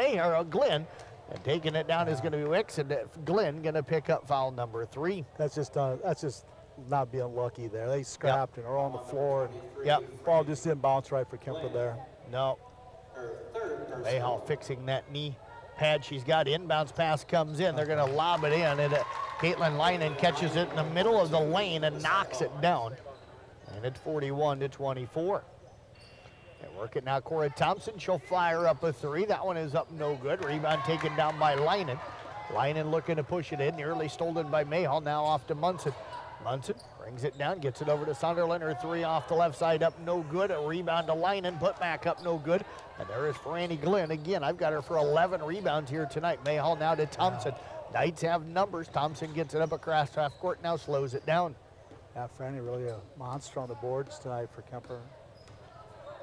Glenn. And taking it down is going to be Wicks, and Glenn going to pick up foul number 3. That's just not being lucky there. They scrapped and are on the floor. And ball just didn't bounce right for Kuemper there. No. Mayhall fixing that knee pad she's got. Inbounds pass comes in. They're going to lob it in, and Caitlin Leinen catches it in the middle of the lane and knocks it down. And it's 41-24. They work it now. Cora Thompson, she'll fire up a 3. That one is up no good. Rebound taken down by Leinen. Leinen looking to push it in. Nearly stolen by Mayhall. Now off to Munson. Munson brings it down, gets it over to Sunderland. Her 3 off the left side up no good. A rebound to Leinen, put back up no good. And there is Franny Glenn. Again, I've got her for 11 rebounds here tonight. Mayhall now to Thompson. Knights have numbers. Thompson gets it up across half court, now slows it down. Yeah, Franny really a monster on the boards tonight for Kuemper.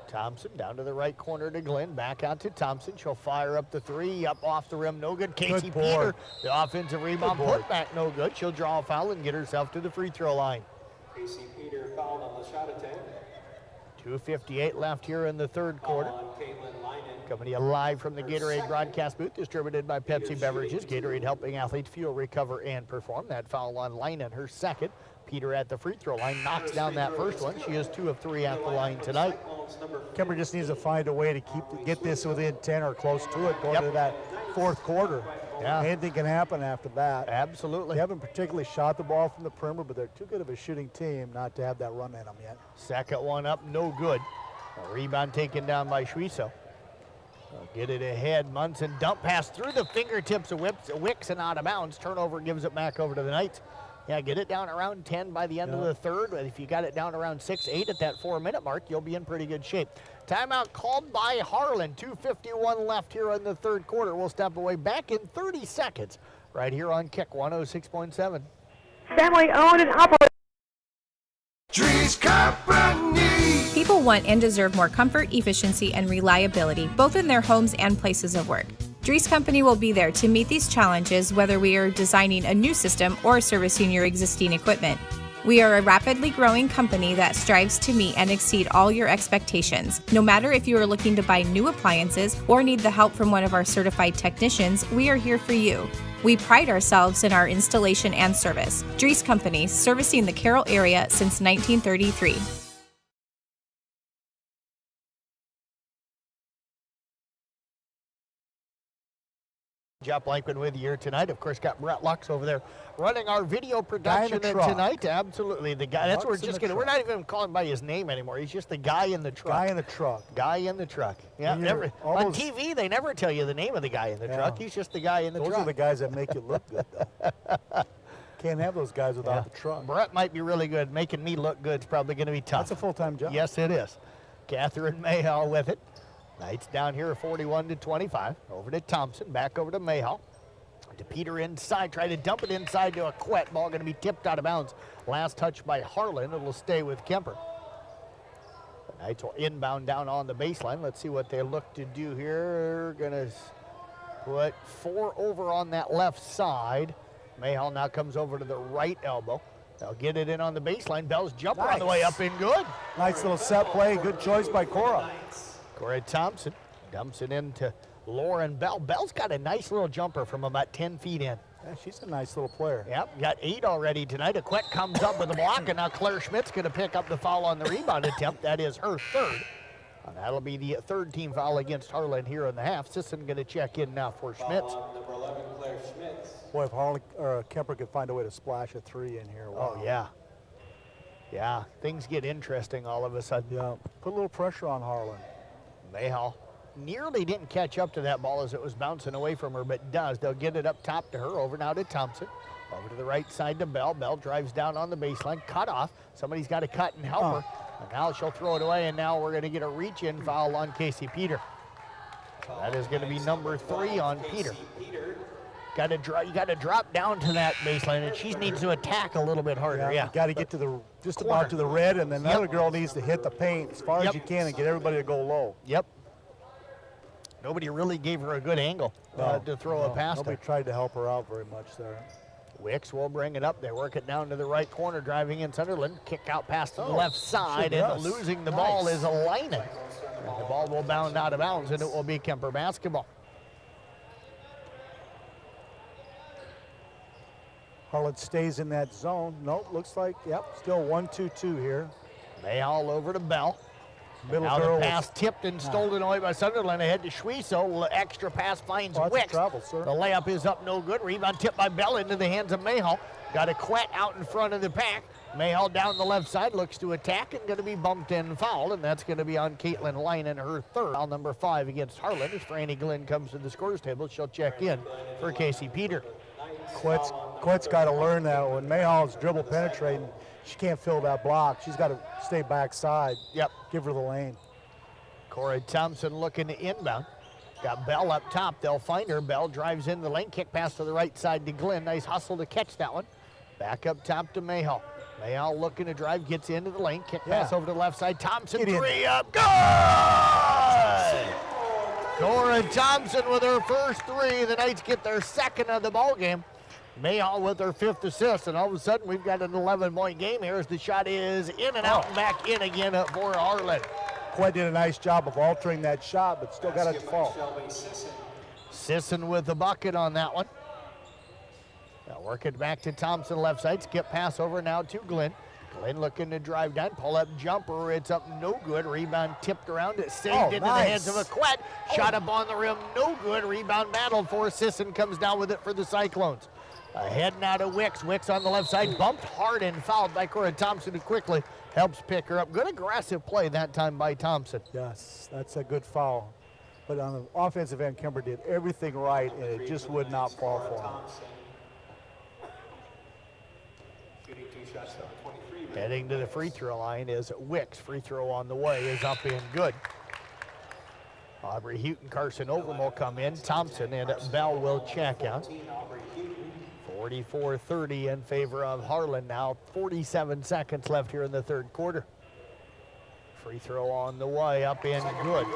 Thompson down to the right corner to Glenn. Back out to Thompson. She'll fire up the 3. Up off the rim. No good. Casey Peter, the offensive rebound, put back no good. She'll draw a foul and get herself to the free throw line. Casey Peter fouled on the shot attempt. 2:58 left here in the third quarter. Coming to you live from the Gatorade broadcast booth, distributed by Pepsi Beverages. Gatorade helping athletes fuel, recover, and perform. That foul on Leinen, her second. Peter at the free throw line knocks down that first one. She is 2 of 3 at the line tonight. Kuemper just needs to find a way to get this within 10 or close to it going to that fourth quarter. Yeah. Anything can happen after that. Absolutely. They haven't particularly shot the ball from the perimeter, but they're too good of a shooting team not to have that run in them yet. Second one up, no good. A rebound taken down by Schwieso. Get it ahead. Munson dump pass through the fingertips of Wicks and out of bounds. Turnover gives it back over to the Knights. Yeah, get it down around 10 by the end of the third. If you got it down around 6, 8 at that 4-minute mark, you'll be in pretty good shape. Timeout called by Harlan. 2:51 left here in the third quarter. We'll step away back in 30 seconds right here on Kick 106.7. Family owned and operated. Trees Company. People want and deserve more comfort, efficiency, and reliability, both in their homes and places of work. Dries Company will be there to meet these challenges, whether we are designing a new system or servicing your existing equipment. We are a rapidly growing company that strives to meet and exceed all your expectations. No matter if you are looking to buy new appliances or need the help from one of our certified technicians, we are here for you. We pride ourselves in our installation and service. Dries Company, servicing the Carroll area since 1933. Jeff Blankman with you here tonight. Of course, got Brett Lux over there running our video production tonight. Absolutely, the guy. That's what we're just gonna. We're not even calling by his name anymore. He's just the guy in the truck. Guy in the truck. Guy in the truck. Yeah. On TV, they never tell you the name of the guy in the truck. He's just the guy in the truck. Those are the guys that make you look good, though. Can't have those guys without the truck. Brett might be really good. Making me look good is probably going to be tough. That's a full-time job. Yes, it is. Catherine Mayhall with it. Knights down here 41-25. Over to Thompson. Back over to Mayhall. To Peter inside. Try to dump it inside to a Quet. Ball going to be tipped out of bounds. Last touch by Harlan. It'll stay with Kuemper. The Knights will inbound down on the baseline. Let's see what they look to do here. Going to put 4 over on that left side. Mayhall now comes over to the right elbow. They'll get it in on the baseline. Bell's jumper on the way up in good. Nice little set play. Good choice by Cora. Cora Thompson dumps it into Lauren Bell. Bell's got a nice little jumper from about 10 feet in. Yeah, she's a nice little player. Yep, got 8 already tonight. Aquette comes up with a block, and now Claire Schmidt's going to pick up the foul on the rebound attempt. That is her third. And that'll be the third team foul against Harlan here in the half. Sisson going to check in now for Schmitz. Number 11, Claire Schmitz. Boy, if Harlan or Kuemper could find a way to splash a 3 in here. Wow. Oh, yeah. Yeah, things get interesting all of a sudden. Yeah, put a little pressure on Harlan. Mayhall nearly didn't catch up to that ball as it was bouncing away from her, but does. They'll get it up top to her, over now to Thompson. Over to the right side to Bell. Bell drives down on the baseline, cut off. Somebody's got to cut and help her. And now she'll throw it away, and now we're going to get a reach-in foul on Casey Peter. That is going to be number 3 on Peter. You got to drop down to that baseline, and she needs to attack a little bit harder. Yeah, you got to get to the about to the red, and then the other girl needs to hit the paint as far as you can and get everybody to go low. Yep. Nobody really gave her a good angle to throw a pass. Nobody tried to help her out very much there. Wicks will bring it up. They work it down to the right corner, driving in Sunderland. Kick out pass to the left side, and losing the ball is Alina. And the ball will bound out of bounds, and it will be Kuemper basketball. Harlan stays in that zone. Nope, looks like, still 1-2-2 here. Mayhall over to Bell. Now the pass tipped and stolen away by Sunderland. Ahead to Schwieso. Extra pass finds Wicks. Trouble, sir. The layup is up no good. Rebound tipped by Bell into the hands of Mayhall. Got a Quet out in front of the pack. Mayhall down the left side, looks to attack and going to be bumped and fouled, and that's going to be on Caitlin Linen, her 3rd. Foul number 5 against Harlan. As Franny Glenn comes to the scores table, she'll check in for Casey Peter. Quet's got to learn that when Mayhall's dribble penetrating, she can't fill that block. She's got to stay backside. Yep. Give her the lane. Corey Thompson looking to inbound. Got Bell up top. They'll find her. Bell drives in the lane. Kick pass to the right side to Glenn. Nice hustle to catch that one. Back up top to Mayhall. Mayhall looking to drive. Gets into the lane. Kick pass over to the left side. Thompson, 3 up. Good! Cora Thompson with her first 3. The Knights get their 2nd of the ball game. Mayhall with her 5th assist, and all of a sudden we've got an 11-point game here as the shot is in and out and back in again for Harlan. Quet did a nice job of altering that shot, but still got it to fall. Sisson with the bucket on that one. Now work it back to Thompson left side. Skip pass over now to Glenn. Glenn looking to drive down. Pull up jumper. It's up no good. Rebound tipped around. It saved into the hands of a Quet. Shot up on the rim. No good. Rebound battled for. Sisson comes down with it for the Cyclones. Ahead now to Wicks. Wicks on the left side. Bumped hard and fouled by Cora Thompson, who quickly helps pick her up. Good aggressive play that time by Thompson. Yes, that's a good foul. But on the offensive end, Kuemper did everything right, and it just would not fall for him. Heading to the free throw line is Wicks. Free throw on the way is up and good. Aubrey Houghton, Carson Overmore will come in. Thompson and Bell will check out. 44-30 in favor of Harlan now. 47 seconds left here in the 3rd quarter. Free throw on the way, up and good.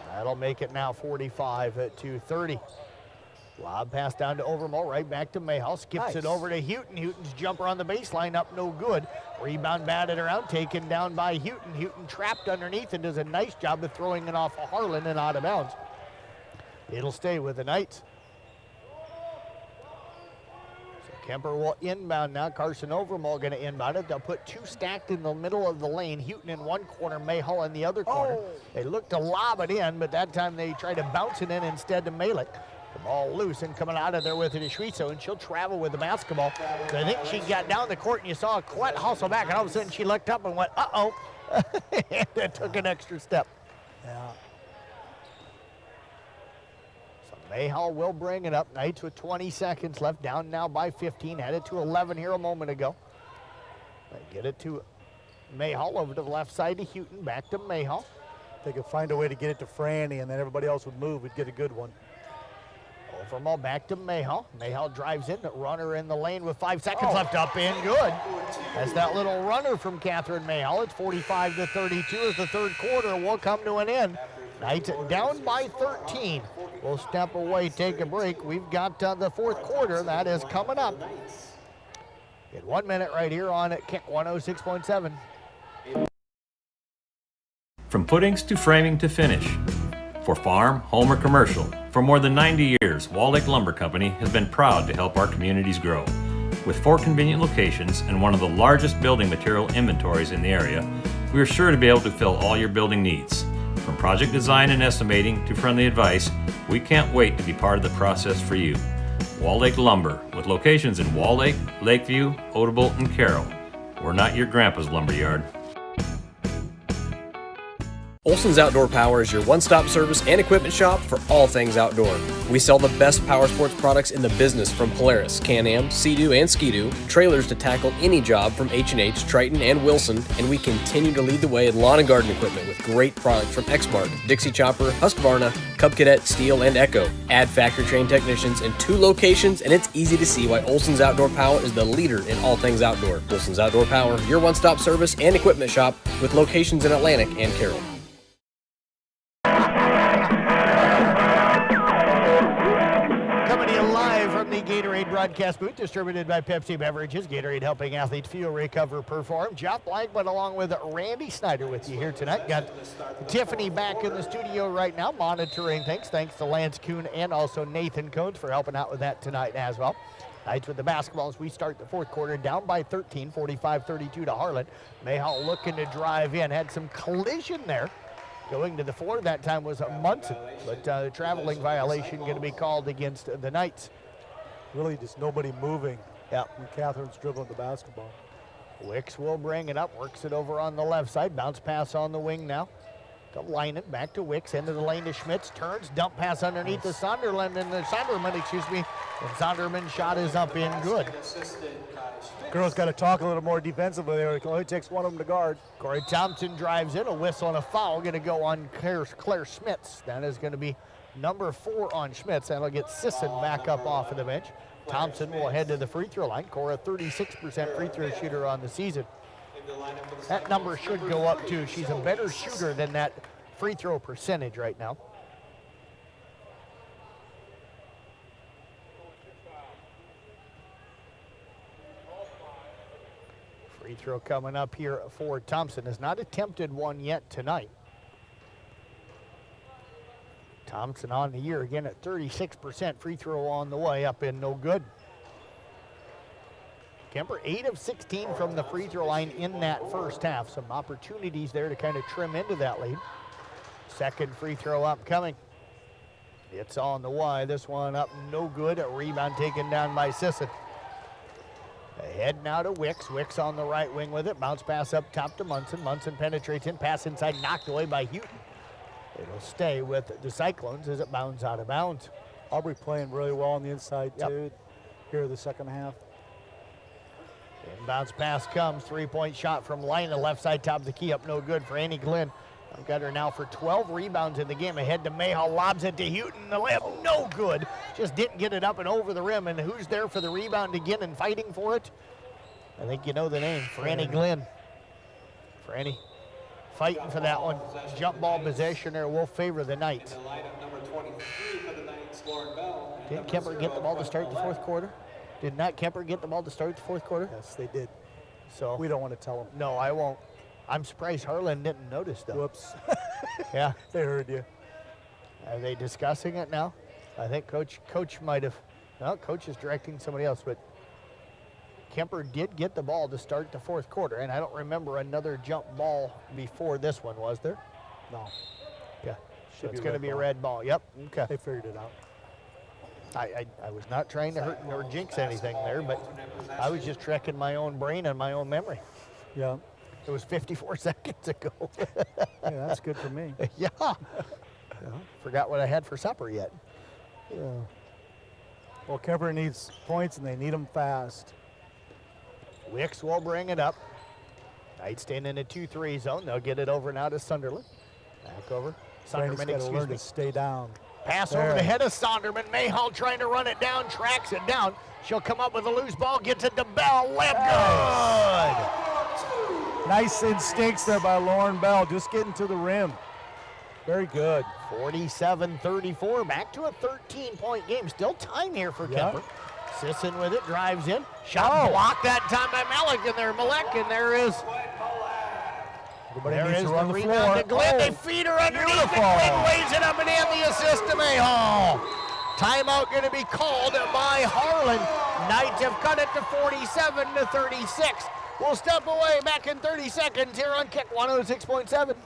That'll make it now 45-30. Lob pass down to Overmore, right back to Mayhall. Skips it over to Houghton. Houghton's jumper on the baseline, up no good. Rebound batted around, taken down by Houghton. Houghton trapped underneath and does a nice job of throwing it off of Harlan and out of bounds. It'll stay with the Knights. Kuemper will inbound now. Carson Overmore going to inbound it. They'll put 2 stacked in the middle of the lane. Houghton in one corner, Mayhall in the other corner. They look to lob it in, but that time they try to bounce it in instead to Malik. The ball loose and coming out of there with it is Schwieso, and she'll travel with the basketball. So I think she got down the court, and you saw a Quet hustle back, and all of a sudden she looked up and went, uh-oh, and it took an extra step. Yeah. Mayhall will bring it up. Knights with 20 seconds left, down now by 15. Headed to 11 here a moment ago. They get it to Mayhall over to the left side to Houghton. Back to Mayhall. They could find a way to get it to Franny, and then everybody else would move. We'd get a good one. Overmore back to Mayhall. Mayhall drives in. The runner in the lane with 5 seconds left, up and good. That's that little runner from Catherine Mayhall. It's 45-32 as the 3rd quarter will come to an end. Knights down by 13. We'll step away, take a break. We've got the 4th quarter. That is coming up in 1 minute right here on Kick 106.7. From footings to framing to finish. For farm, home, or commercial, for more than 90 years, Wall Lake Lumber Company has been proud to help our communities grow. With 4 convenient locations and one of the largest building material inventories in the area, we are sure to be able to fill all your building needs. From project design and estimating to friendly advice, we can't wait to be part of the process for you. Wall Lake Lumber, with locations in Wall Lake, Lakeview, Odebolt, and Carroll. We're not your grandpa's lumberyard. Olson's Outdoor Power is your one-stop service and equipment shop for all things outdoor. We sell the best power sports products in the business from Polaris, Can-Am, Sea-Doo, and Ski-Doo, trailers to tackle any job from H&H, Triton, and Wilson, and we continue to lead the way in lawn and garden equipment with great products from Exmark, Dixie Chopper, Husqvarna, Cub Cadet, Steel, and Echo. Add factory-trained technicians in 2 locations, and it's easy to see why Olson's Outdoor Power is the leader in all things outdoor. Olson's Outdoor Power, your one-stop service and equipment shop with locations in Atlantic and Carroll. The Gatorade broadcast booth, distributed by Pepsi Beverages. Gatorade helping athletes fuel, recover, perform. Jeff Blackman along with Randy Snyder with you here tonight. Got Tiffany back in the studio right now monitoring things. Thanks to Lance Kuhn and also Nathan Coates for helping out with that tonight as well. Knights with the basketballs. We start the fourth quarter down by 13, 45-32 to Harlan. Mayhall looking to drive in. Had some collision there. Going to the floor that time was Munson, but a traveling violation going to be called against the Knights. Really just nobody moving. Yeah. When Catherine's dribbling the basketball. Wicks will bring it up, works it over on the left side. Bounce pass on the wing now. To Leinen, back to Wicks, into the lane to Schmitz. Turns, dump pass underneath the Sonderman, and the Sonderman, And Sonderman's shot is up in good. Girls got to talk a little more defensively there. It only takes one of them to guard. Corey Thompson drives in, a whistle and a foul going to go on Claire Schmitz. That is going to be number 4 on Schmitz. That'll get Sisson back up off of the bench. Thompson will head to the free throw line. Cora, 36% free throw shooter on the season. That number should go up too. She's a better shooter than that free throw percentage right now. Free throw coming up here for Thompson. Has not attempted one yet tonight. Thompson on the year again at 36%. Free throw on the way, up in no good. Kuemper 8 of 16 from the free throw line in that first half. Some opportunities there to kind of trim into that lead. Second free throw upcoming. It's on the way. This one up no good. A rebound taken down by Sisson. Ahead now to Wicks. Wicks on the right wing with it. Bounce pass up top to Munson. Munson penetrates in. Pass inside, knocked away by Houghton. It'll stay with the Cyclones as it bounds out of bounds. Aubrey playing really well on the inside too here in the second half. Inbounds pass comes. 3-point shot from Lina. Left side top of the key up no good for Annie Glenn. I've got her now for 12 rebounds in the game. Ahead to Mayhall, lobs it to Houghton. The layup, no good. Just didn't get it up and over the rim. And who's there for the rebound again and fighting for it? I think you know the name, Franny Glenn. Franny fighting for that one. Jump ball possession there will favor the Knights. Did Kuemper get the ball to start the fourth quarter? Did not Kuemper get the ball to start the fourth quarter? Yes, they did. So we don't want to tell them. No, I won't. I'm surprised Harlan didn't notice though. Whoops. Yeah. They heard you. Are they discussing it now? I think Coach might have. No, Coach is directing somebody else, but Kuemper did get the ball to start the fourth quarter, and I don't remember another jump ball before this one, was there? No. Yeah. So it's going to be a red ball. Yep. Okay. They figured it out. I was not trying to hurt or jinx anything there, but I was just trekking my own brain and my own memory. Yeah. It was 54 seconds ago. Yeah, that's good for me. Yeah. Forgot what I had for supper yet. Yeah. Well, Kuemper needs points, and they need them fast. Wicks will bring it up. Knights staying in a 2-3 zone. They'll get it over now to Sunderland. Back over. Sonderman, excuse me. To stay down. Pass there. Over the head of Sonderman. Mayhall trying to run it down, tracks it down. She'll come up with a loose ball, gets it to Bell. Left good. Nice instincts there by Lauren Bell, just getting to the rim. Very good. 47-34, back to a 13-point game. Still time here for Kuemper. Sisson with it, drives in. Shot blocked that time by Malek, and there is. There is the rebound to Glenn. They feed her underneath. Glenn lays it up and in, the assist to Mayhall. Timeout going to be called by Harlan. Knights have cut it to 47-36. We'll step away back in 30 seconds here on Kick 106.7.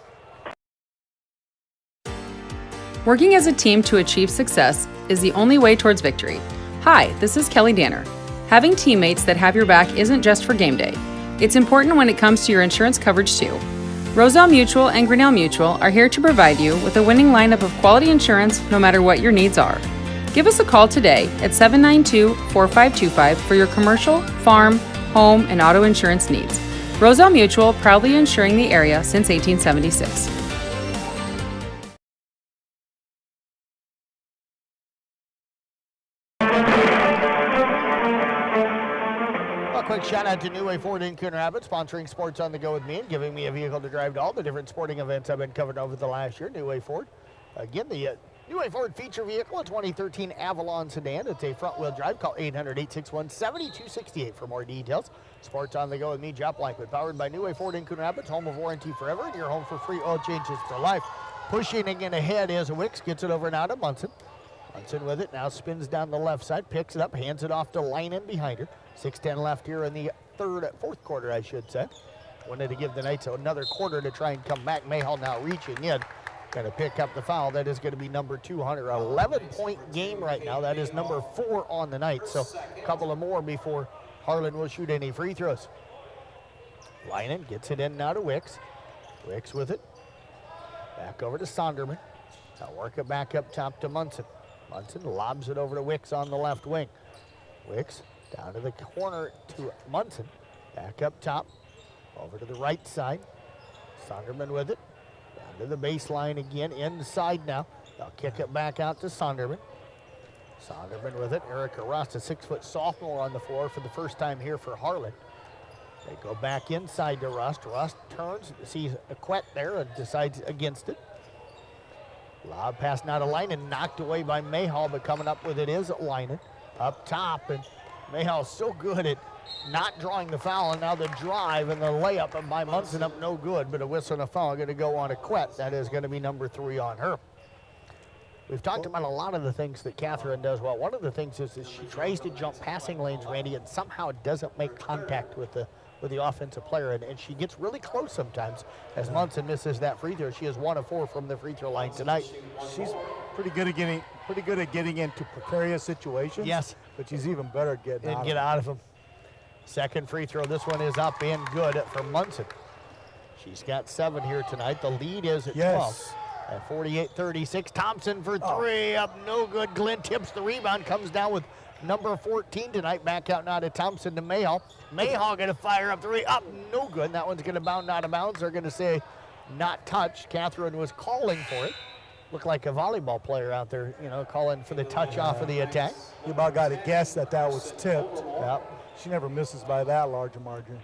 Working as a team to achieve success is the only way towards victory. Hi, this is Kelly Danner. Having teammates that have your back isn't just for game day. It's important when it comes to your insurance coverage too. Roselle Mutual and Grinnell Mutual are here to provide you with a winning lineup of quality insurance no matter what your needs are. Give us a call today at 792-4525 for your commercial, farm, home, and auto insurance needs. Roselle Mutual, proudly insuring the area since 1876. A quick shout out to New Way Ford in Coon Rapids, sponsoring Sports on the Go with me and giving me a vehicle to drive to all the different sporting events I've been covering over the last year. New Way Ford. Again, the New Way Ford feature vehicle, a 2013 Avalon sedan. It's a front-wheel drive. Call 800-861-7268 for more details. Sports on the Go with me, Jeff Blankwood, powered by New Way Ford in Coon Rapids, home of warranty forever, and your home for free oil changes for life. Pushing again ahead is Wicks, gets it over and out of Munson. Munson with it, now spins down the left side, picks it up, hands it off to Linen behind her. 6:10 left here in the fourth quarter, I should say. Wanted to give the Knights another quarter to try and come back. Mayhall now reaching in. Going to pick up the foul. That is going to be number 200. 11-point game right now. That is number 4 on the night. So a couple of more before Harlan will shoot any free throws. Linen gets it in now to Wicks. Wicks with it. Back over to Sonderman. Now work it back up top to Munson. Munson lobs it over to Wicks on the left wing. Wicks down to the corner to Munson. Back up top. Over to the right side. Sonderman with it. Down to the baseline again. Inside now. They'll kick it back out to Sonderman. Sonderman with it. Erica Rust, a 6-foot sophomore on the floor for the first time here for Harlan. They go back inside to Rust. Rust turns, sees a Quet there and decides against it. Lob pass now to Linen, knocked away by Mayhall, but coming up with it is Linen. Up top, and Mayhall's so good at not drawing the foul, and now the drive and the layup by Munson up no good, but a whistle and a foul going to go on a Quet. That is going to be number 3 on her. We've talked about a lot of the things that Catherine does well. One of the things is that she tries to jump passing lanes, Randy, and somehow doesn't make contact with the offensive player, and she gets really close sometimes as Munson misses that free throw. She is 1 of 4 from the free throw line tonight. She's pretty good at getting into precarious situations. Yes, but she's even better at getting out of them. Second free throw. This one is up and good for Munson. She's got 7 here tonight. The lead is at 12. At 48-36, Thompson for 3, up no good. Glenn tips the rebound, comes down with number 14 tonight. Back out now to Thompson to Mayhall. Mayhall going to fire up 3, up no good. That one's going to bound out of bounds. They're going to say not touched. Catherine was calling for it. Looked like a volleyball player out there, calling for the touch off of the attack. You about got to guess that was tipped. Yep. She never misses by that large a margin.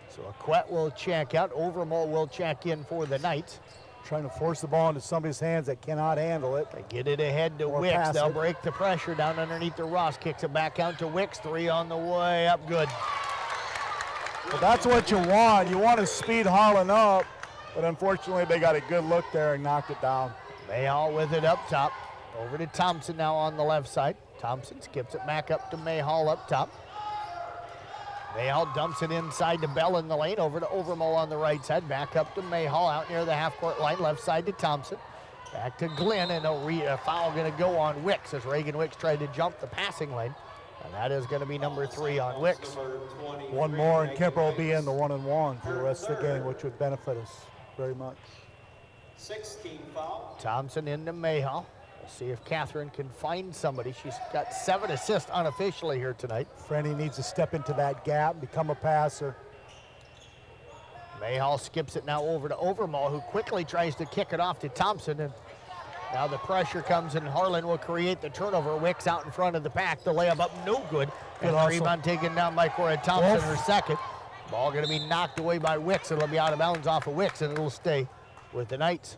So a Quet will check out. Overmore will check in for the Knights. Trying to force the ball into somebody's hands that cannot handle it. They get it ahead to Wicks. They'll break the pressure down underneath the Ross. Kicks it back out to Wicks. 3 on the way up, good. Well, that's what you want. You want to speed Harlan up, but unfortunately they got a good look there and knocked it down. Mayhall with it up top. Over to Thompson now on the left side. Thompson skips it back up to Mayhall up top. Mayhall dumps it inside to Bell in the lane, over to Overmole on the right side, back up to Mayhall out near the half-court line, left side to Thompson. Back to Glenn, and a foul going to go on Wicks as Reagan Wicks tried to jump the passing lane. And that is going to be number 3 on Wicks. One more, and Kuemper will be in the 1-and-1 for the rest of the game, which would benefit us very much. 16 foul. Thompson into Mayhall. See if Catherine can find somebody. She's got 7 assists unofficially here tonight. Franny needs to step into that gap and become a passer. Mayhall skips it now over to Overmall, who quickly tries to kick it off to Thompson. And now the pressure comes, and Harlan will create the turnover. Wicks out in front of the pack. The layup up, no good. And the rebound taken down by Cora Thompson, her second. Ball going to be knocked away by Wicks. It'll be out of bounds off of Wicks, and it'll stay with the Knights.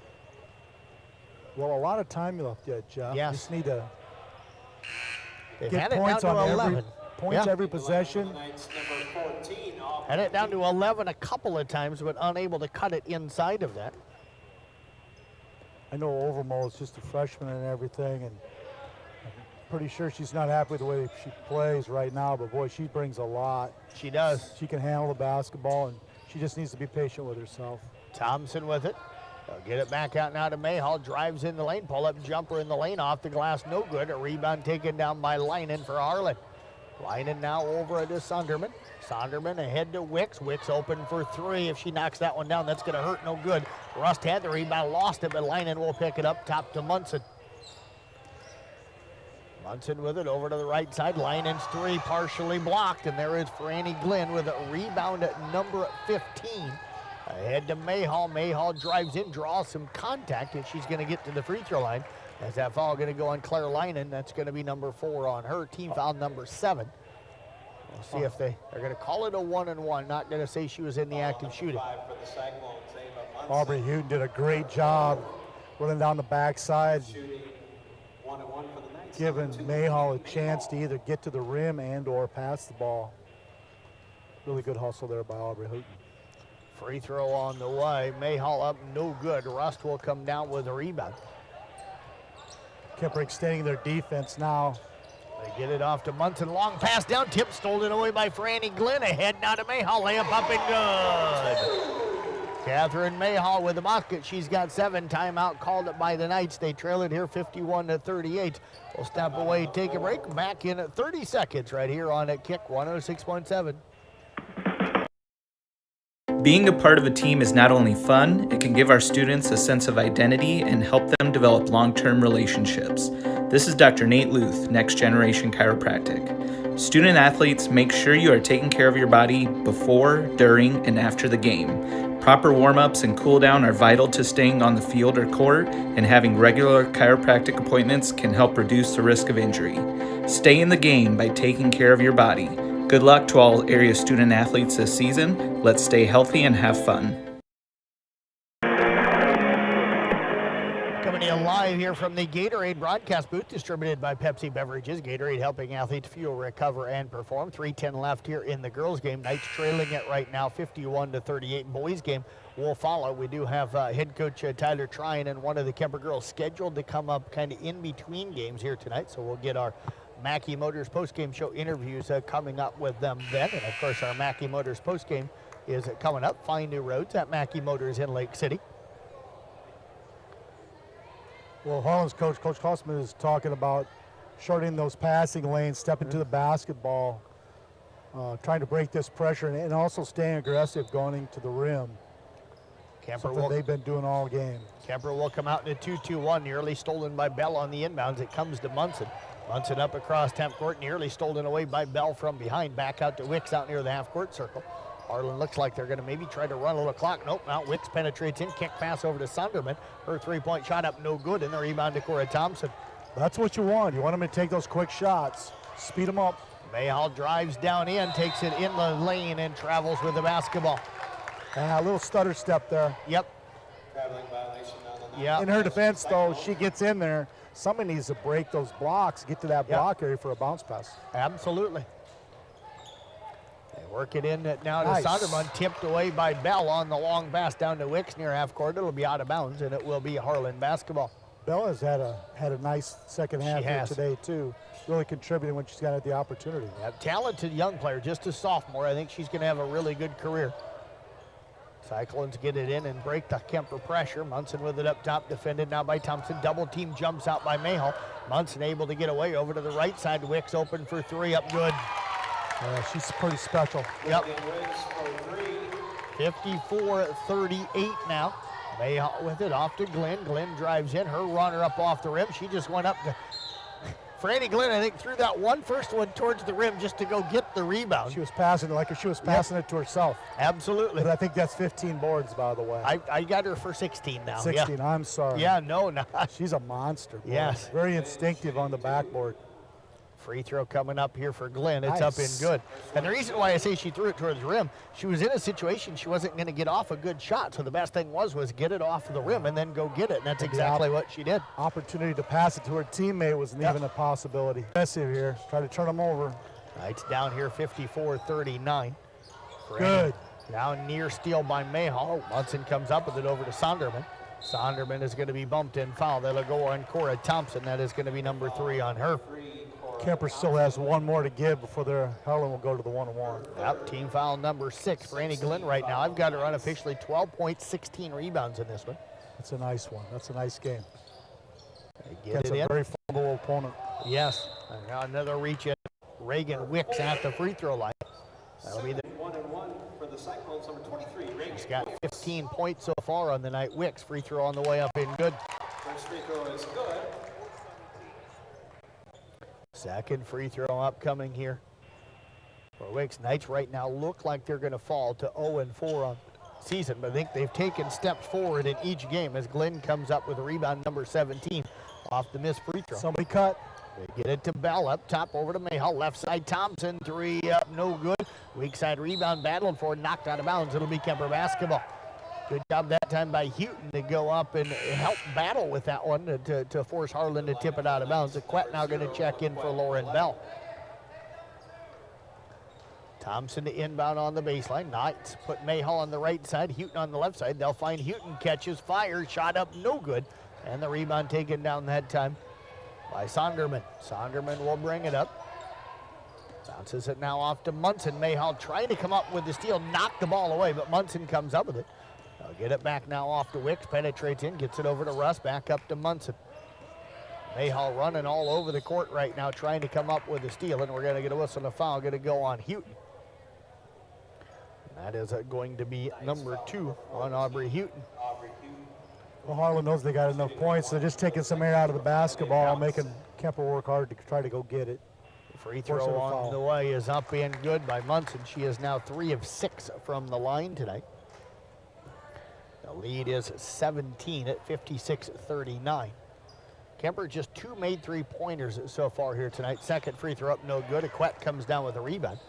Well, a lot of time left yet, Jeff. Yes. Just need to get points on 11. Every possession. Had it down to 11 a couple of times, but unable to cut it inside of that. I know Overmole is just a freshman and everything, and I'm pretty sure she's not happy with the way she plays right now, but boy, she brings a lot. She does. She can handle the basketball, and she just needs to be patient with herself. Thompson with it. They'll get it back out now to Mayhall. Drives in the lane. Pull-up jumper in the lane. Off the glass. No good. A rebound taken down by Linen for Harlan. Linen now over to Sunderman. Sonderman ahead to Wicks. Wicks open for three. If she knocks that one down, that's going to hurt. No good. Rust had the rebound, lost it, but Leinen will pick it up top to Munson. Munson with it over to the right side. Leinen's three partially blocked, and there is Franny Glenn with a rebound at number 15. Ahead to Mayhall. Mayhall drives in, draws some contact, and she's going to get to the free throw line. As that foul going to go on Claire Leinen. That's going to be number 4 on her. Team foul number 7. We'll see if they're going to call it a 1-and-1. Not going to say she was in the active shooting. Aubrey Houghton did a great job running down the backside, giving Mayhall a chance to either get to the rim and or pass the ball. Really good hustle there by Aubrey Houghton. Free throw on the way. Mayhall up, no good. Rust will come down with a rebound. Kuemper extending their defense now. They get it off to Munson. Long pass down. Tip stolen away by Franny Glenn. Ahead now to Mayhall. Layup up and good. Catherine Mayhall with the basket. She's got 7. Timeout called it by the Knights. They trail it here 51-38. We'll step away, take a break. Back in at 30 seconds right here on a Kick 106.7. Being a part of a team is not only fun, it can give our students a sense of identity and help them develop long-term relationships. This is Dr. Nate Luth, Next Generation Chiropractic. Student athletes, make sure you are taking care of your body before, during, and after the game. Proper warm-ups and cool-down are vital to staying on the field or court, and having regular chiropractic appointments can help reduce the risk of injury. Stay in the game by taking care of your body. Good luck to all area student athletes this season. Let's stay healthy and have fun. Coming in live here from the Gatorade broadcast booth, distributed by Pepsi Beverages. Gatorade helping athletes fuel, recover, and perform. 3:10 left here in the girls' game. Knights trailing it right now, 51-38. Boys' game will follow. We do have head coach Tyler Tryon and one of the Kuemper girls scheduled to come up kind of in between games here tonight. So we'll get our Mackey Motors post-game show interviews coming up with them then. And of course, our Mackey Motors post-game is coming up. Find new roads at Mackey Motors in Lake City. Well, Harlan's coach, Coach Kostman, is talking about shortening those passing lanes, stepping to the basketball, trying to break this pressure, and also staying aggressive going to the rim. Something they've been doing all game. Kuemper will come out in a 2-2-1, nearly stolen by Bell on the inbounds. It comes to Munson. Munson up across temp court, nearly stolen away by Bell from behind. Back out to Wicks out near the half-court circle. Harlan looks like they're going to maybe try to run a little clock. Nope, now Wicks penetrates in, kick pass over to Sonderman. Her three-point shot up, no good, and the rebound to Cora Thompson. That's what you want. You want them to take those quick shots, speed them up. Mayhall drives down in, takes it in the lane, and travels with the basketball. A little stutter step there. Yep. In her defense, though, she gets in there. Somebody needs to break those blocks, get to that block area for a bounce pass. Absolutely. They work it in now to Nice. Sonderman, tipped away by Bell on the long pass down to Wicks near half court. It'll be out of bounds, and it will be Harlan basketball. Bell has had a nice second half here today, too. Really contributing when she's got the opportunity. Talented young player, just a sophomore. I think she's going to have a really good career. Cyclones get it in and break the Kuemper pressure. Munson with it up top, defended now by Thompson. Double team jumps out by Mayhall. Munson able to get away over to the right side. Wicks open for three, up good. She's pretty special. Yep. 54-38 now. Mayhall with it off to Glenn. Glenn drives in. Her runner up off the rim. She just went up to Franny Glenn, I think, threw that first one towards the rim just to go get the rebound. She was passing it like she was passing it to herself. Absolutely. But I think that's 15 boards, by the way. I got her for 16 now. 16, yeah. I'm sorry. Yeah, no. She's a monster. Boy. Yes. Very instinctive on the backboard. Free throw coming up here for Glenn. It's Nice. up and good. And the reason why I say she threw it towards the rim, she was in a situation she wasn't going to get off a good shot. So the best thing was get it off the rim and then go get it. And that's exactly what she did. Opportunity to pass it to her teammate wasn't even a possibility. Aggressive here. Try to turn them over. It's down here 54-39. Good. Now near steal by Mayhall. Munson comes up with it over to Sonderman. Sonderman is going to be bumped and fouled. That'll go on Cora Thompson. That is going to be number 3 on her. Kuemper still has one more to give before their Harlan will go to the 1-on-1. Yep, team foul number 6 for Annie Glenn right now. I've got her unofficially 12 points, 16 rebounds in this one. That's a nice one. That's a nice game. That's a very formidable opponent. Yes, and now another reach at Reagan Wicks at the free throw line. That'll be the 1-1 for the Cyclones, number 23. He's got 15 points so far on the night. Wicks, free throw on the way up in good. First free throw is good. Second free throw upcoming here for Wicks. Knights right now look like they're going to fall to 0-4 on the season, but I think they've taken steps forward in each game as Glenn comes up with rebound number 17 off the missed free throw. Somebody cut. They get it to Bell, up top over to Mayhall. Left side Thompson, three up, no good. Weak side rebound battled for, knocked out of bounds. It'll be Kuemper basketball. Good job that time by Houghton to go up and help battle with that one to force Harlan to tip it out of bounds. Aquette now going to check in for Lauren Bell. Thompson to inbound on the baseline. Knights put Mayhall on the right side, Houghton on the left side. They'll find Houghton, catches fire, shot up, no good. And the rebound taken down that time by Sonderman. Sonderman will bring it up. Bounces it now off to Munson. Mayhall trying to come up with the steal, knocked the ball away, but Munson comes up with it. They'll get it back now off to Wicks, penetrates in, gets it over to Russ, back up to Munson. Mayhall running all over the court right now, trying to come up with the steal, and we're going to get a whistle and a foul, going to go on Houghton. That is going to be number 2 on Aubrey Houghton. Well, Harlan knows they got enough points. They're just taking some air out of the basketball, making Kuemper work hard to try to go get it. Free throw on the way is up and good by Munson. She is now 3 of 6 from the line tonight. The lead is 17 at 56-39. Kuemper just 2 made 3-pointers so far here tonight. Second free throw up, no good. Aquette comes down with a rebound.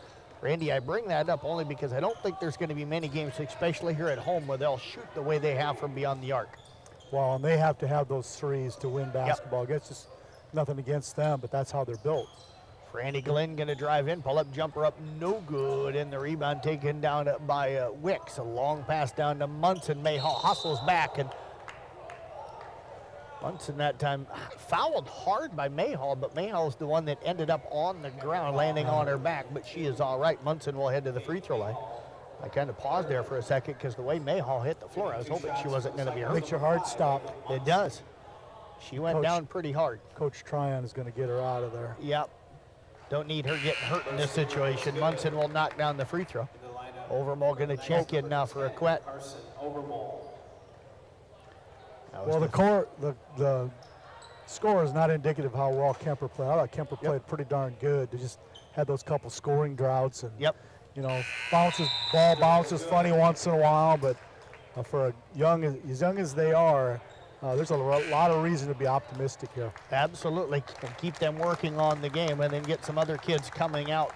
Randy, I bring that up only because I don't think there's going to be many games, especially here at home, where they'll shoot the way they have from beyond the arc. Well, and they have to have those threes to win basketball. It's just nothing against them, but that's how they're built. Randy Glenn going to drive in, pull up, jumper up, no good. And the rebound taken down by Wicks. A long pass down to Munson. Mayhall hustles back, and Munson that time fouled hard by Mayhall, but Mayhall's the one that ended up on the ground, landing on her back, but she is all right. Munson will head to the free throw line. I kind of paused there for a second because the way Mayhall hit the floor, I was hoping she wasn't going to be hurt. Makes your heart stop. It does. She went down pretty hard. Coach Tryon is going to get her out of there. Yep. Don't need her getting hurt in this situation. Munson will knock down the free throw. Overmall going to check in now for Aquette. Well, the score is not indicative of how well Kuemper played. I thought Kuemper played pretty darn good. They just had those couple scoring droughts, and you know, ball bounces funny once in a while, but for as young as they are, there's a lot of reason to be optimistic here. Absolutely, and keep them working on the game, and then get some other kids coming out,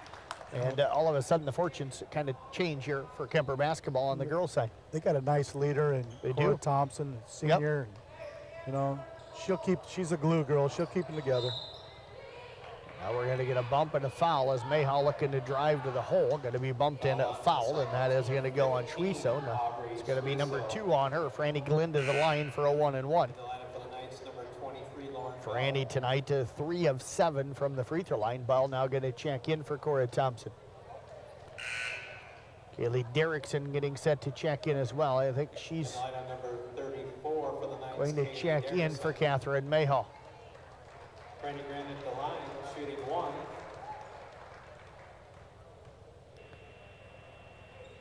and all of a sudden the fortunes kind of change here for Kuemper basketball on the girls' side. They got a nice leader, and Cora Thompson, senior. And, you know, she's a glue girl. She'll keep them together. Now we're going to get a bump and a foul as Mayhall looking to drive to the hole. Going to be bumped in a foul, and that is going to go on Schwieso. Now it's going to be number 2 on her. Franny Glenn to the line for a 1-and-1. Franny tonight 3 of 7 from the free throw line. Ball now going to check in for Cora Thompson. Kaylee Derrickson getting set to check in as well. I think she's going to check in for Catherine Mayhall. Franny Glenn at the line, shooting 1.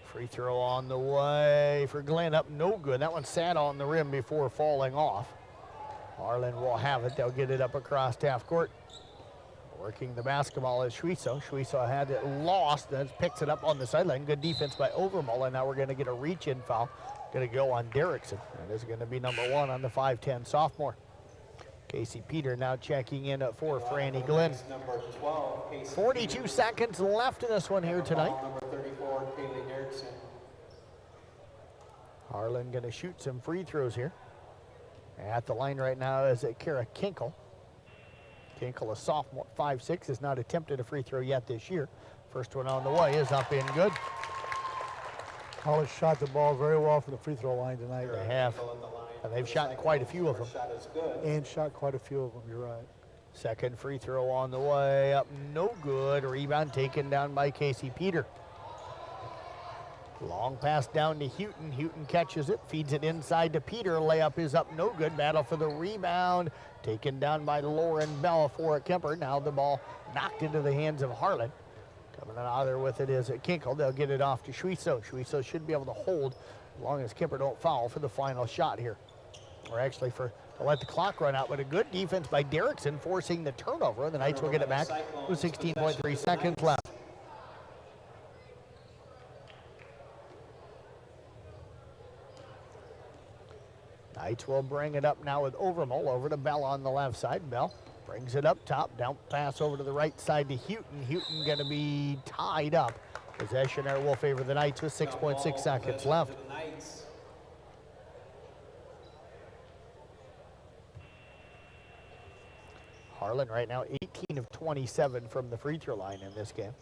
Free throw on the way for Glenn, up no good. That one sat on the rim before falling off. Harlan will have it. They'll get it up across half court. Working the basketball is Schwieso. Schwieso had it lost, then picks it up on the sideline. Good defense by Overmall, and now we're going to get a reach-in foul. Going to go on Derrickson. That is going to be number 1 on the 5'10 sophomore. Casey Peter now checking in for Franny Glenn. 42 seconds left in this one here tonight. Number 34, Kaylee Derrickson. Harlan going to shoot some free throws here. At the line right now is Kara Kinkle. Kinkle, a sophomore, 5'6", has not attempted a free throw yet this year. First one on the way is up and good. Hollis shot the ball very well from the free throw line tonight. They have. And they've shot quite a few of them. And shot quite a few of them, you're right. Second free throw on the way, up no good. Rebound taken down by Casey Peter. Long pass down to Houghton. Houghton catches it, feeds it inside to Peter. Layup is up no good. Battle for the rebound. Taken down by Lauren Bell for Kuemper. Now the ball knocked into the hands of Harlan. Coming out there with it is Kinkle. They'll get it off to Schweisso. Schweisso should be able to hold as long as Kuemper don't foul for the final shot here. Or actually to let the clock run out, but a good defense by Derrickson forcing the turnover. The Knights will get it back with 16.3 seconds left. Knights will bring it up now with Overmole over to Bell on the left side. Bell brings it up top, down pass over to the right side to Houghton. Houghton going to be tied up. Possession there will favor the Knights with 6.6 seconds left. Harlan right now 18 of 27 from the free throw line in this game.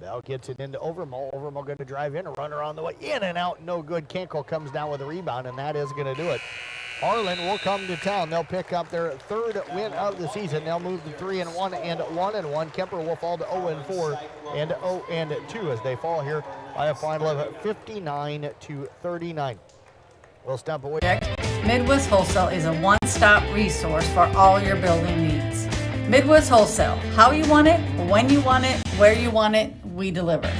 Bell gets it into Overmole. Overmole going to drive in, a runner on the way, in and out, no good. Kinkle comes down with a rebound, and that is going to do it. Harlan will come to town. They'll pick up their third win of the season. They'll move to 3-1 and 1-1. Kuemper will fall to 0-4 and 0-2 as they fall here by a final of 59-39. We'll step away. Midwest Wholesale is a one-stop resource for all your building needs. Midwest Wholesale, how you want it, when you want it, where you want it, we deliver.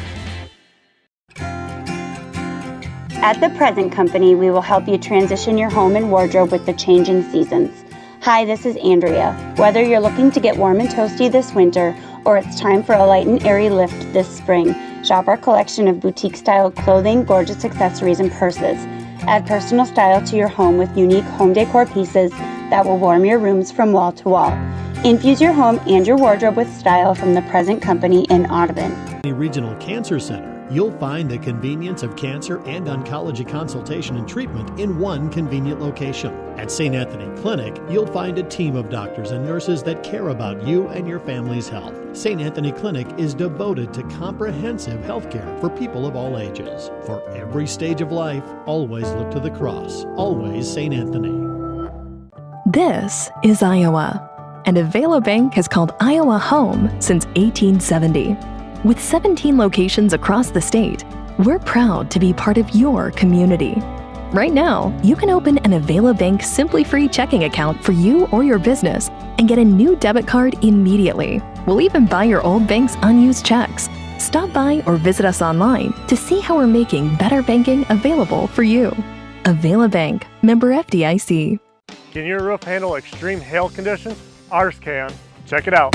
At The Present Company, we will help you transition your home and wardrobe with the changing seasons. Hi, this is Andrea. Whether you're looking to get warm and toasty this winter, or it's time for a light and airy lift this spring, shop our collection of boutique-style clothing, gorgeous accessories, and purses. Add personal style to your home with unique home decor pieces that will warm your rooms from wall to wall. Infuse your home and your wardrobe with style from The Present Company in Audubon. Regional Cancer Center, you'll find the convenience of cancer and oncology consultation and treatment in one convenient location. At St. Anthony Clinic, you'll find a team of doctors and nurses that care about you and your family's health. St. Anthony Clinic is devoted to comprehensive health care for people of all ages. For every stage of life, always look to the cross. Always St. Anthony. This is Iowa, and Avelo Bank has called Iowa home since 1870. With 17 locations across the state, we're proud to be part of your community. Right now, you can open an Avelo Bank Simply Free checking account for you or your business and get a new debit card immediately. We'll even buy your old bank's unused checks. Stop by or visit us online to see how we're making better banking available for you. Avelo Bank, member FDIC. Can your roof handle extreme hail conditions? Ours can. Check it out.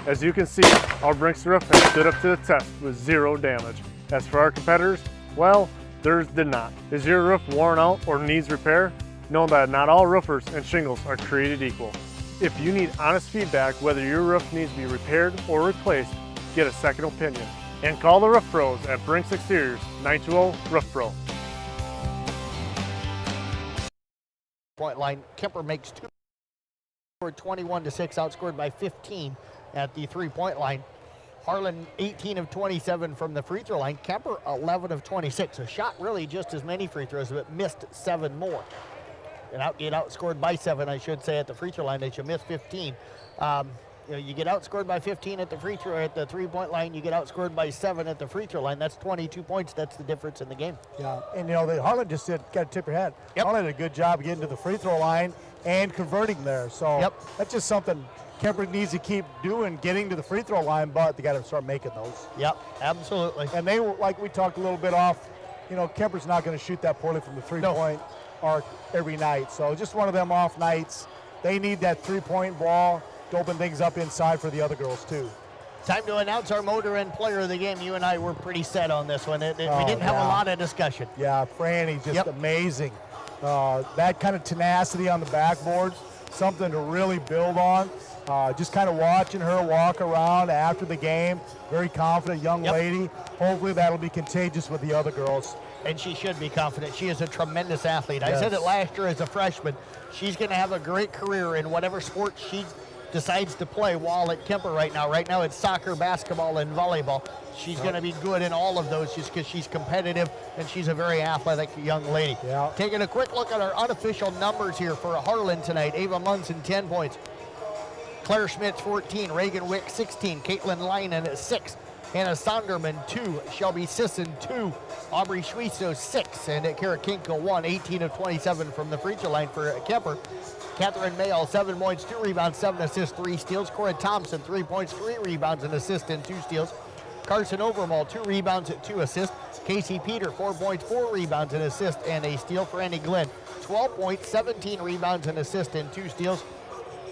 As you can see, our Brinks roof has stood up to the test with zero damage. As for our competitors, well, theirs did not. Is your roof worn out or needs repair? Know that not all roofers and shingles are created equal. If you need honest feedback whether your roof needs to be repaired or replaced, get a second opinion. And call the Roof Pros at Brinks Exteriors, 920-ROOF-PRO. Point line, Kuemper makes two. 21-6, outscored by 15 at the three-point line. Harlan 18 of 27 from the free throw line. Kuemper 11 of 26. So shot really just as many free throws, but missed 7 more. And get outscored by 7, I should say, at the free throw line. They should miss 15. You get outscored by 15 at the three-point line. You get outscored by 7 at the free throw line. That's 22 points. That's the difference in the game. Yeah, and Harlan just got to tip your hat. Yep. Harlan did a good job getting to the free throw line and converting there. So that's just something Kuemper needs to keep doing, getting to the free throw line, but they got to start making those. Yep, absolutely. And they were, like we talked a little bit off, Kemper's not going to shoot that poorly from the three-point arc every night. So just one of them off nights. They need that three-point ball to open things up inside for the other girls too. Time to announce our motor and player of the game. You and I were pretty set on this one. We didn't have a lot of discussion. Yeah, Franny, just amazing. That kind of tenacity on the backboards, something to really build on. Just kind of watching her walk around after the game, very confident young lady. Hopefully that'll be contagious with the other girls. And she should be confident. She is a tremendous athlete. I said it last year as a freshman. She's going to have a great career in whatever sport she decides to play while at Kuemper right now. Right now it's soccer, basketball, and volleyball. She's going to be good in all of those just because she's competitive and she's a very athletic young lady. Yeah. Taking a quick look at our unofficial numbers here for Harlan tonight. Ava Munson, 10 points. Claire Schmitz, 14. Reagan Wick, 16. Caitlin Leinen, 6. Hannah Sonderman, 2. Shelby Sisson, 2. Aubrey Schweisso, 6. And Kara Kinkle, 1. 18 of 27 from the free throw line for Kuemper. Catherine Mayall, 7 points, 2 rebounds, 7 assists, 3 steals. Cora Thompson, 3 points, 3 rebounds, and assist, and 2 steals. Carson Overmall, 2 rebounds, 2 assists. Casey Peter, 4 points, 4 rebounds, and assists, and a steal for Annie Glenn. 12 points, 17 rebounds, and assists, and 2 steals.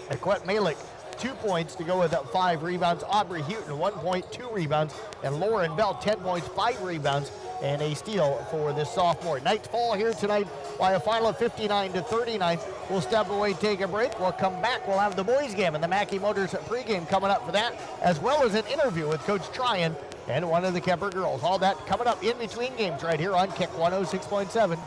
Aquette Malik, 2 points to go with 5 rebounds. Aubrey Houghton, 1 point, 2 rebounds. And Lauren Bell, 10 points, 5 rebounds, and a steal for this sophomore. Knights fall here tonight by a final of 59-39. We'll step away, take a break. We'll come back. We'll have the boys game and the Mackey Motors pregame coming up for that, as well as an interview with Coach Tryon and one of the Kuemper girls. All that coming up in between games right here on Kick 106.7.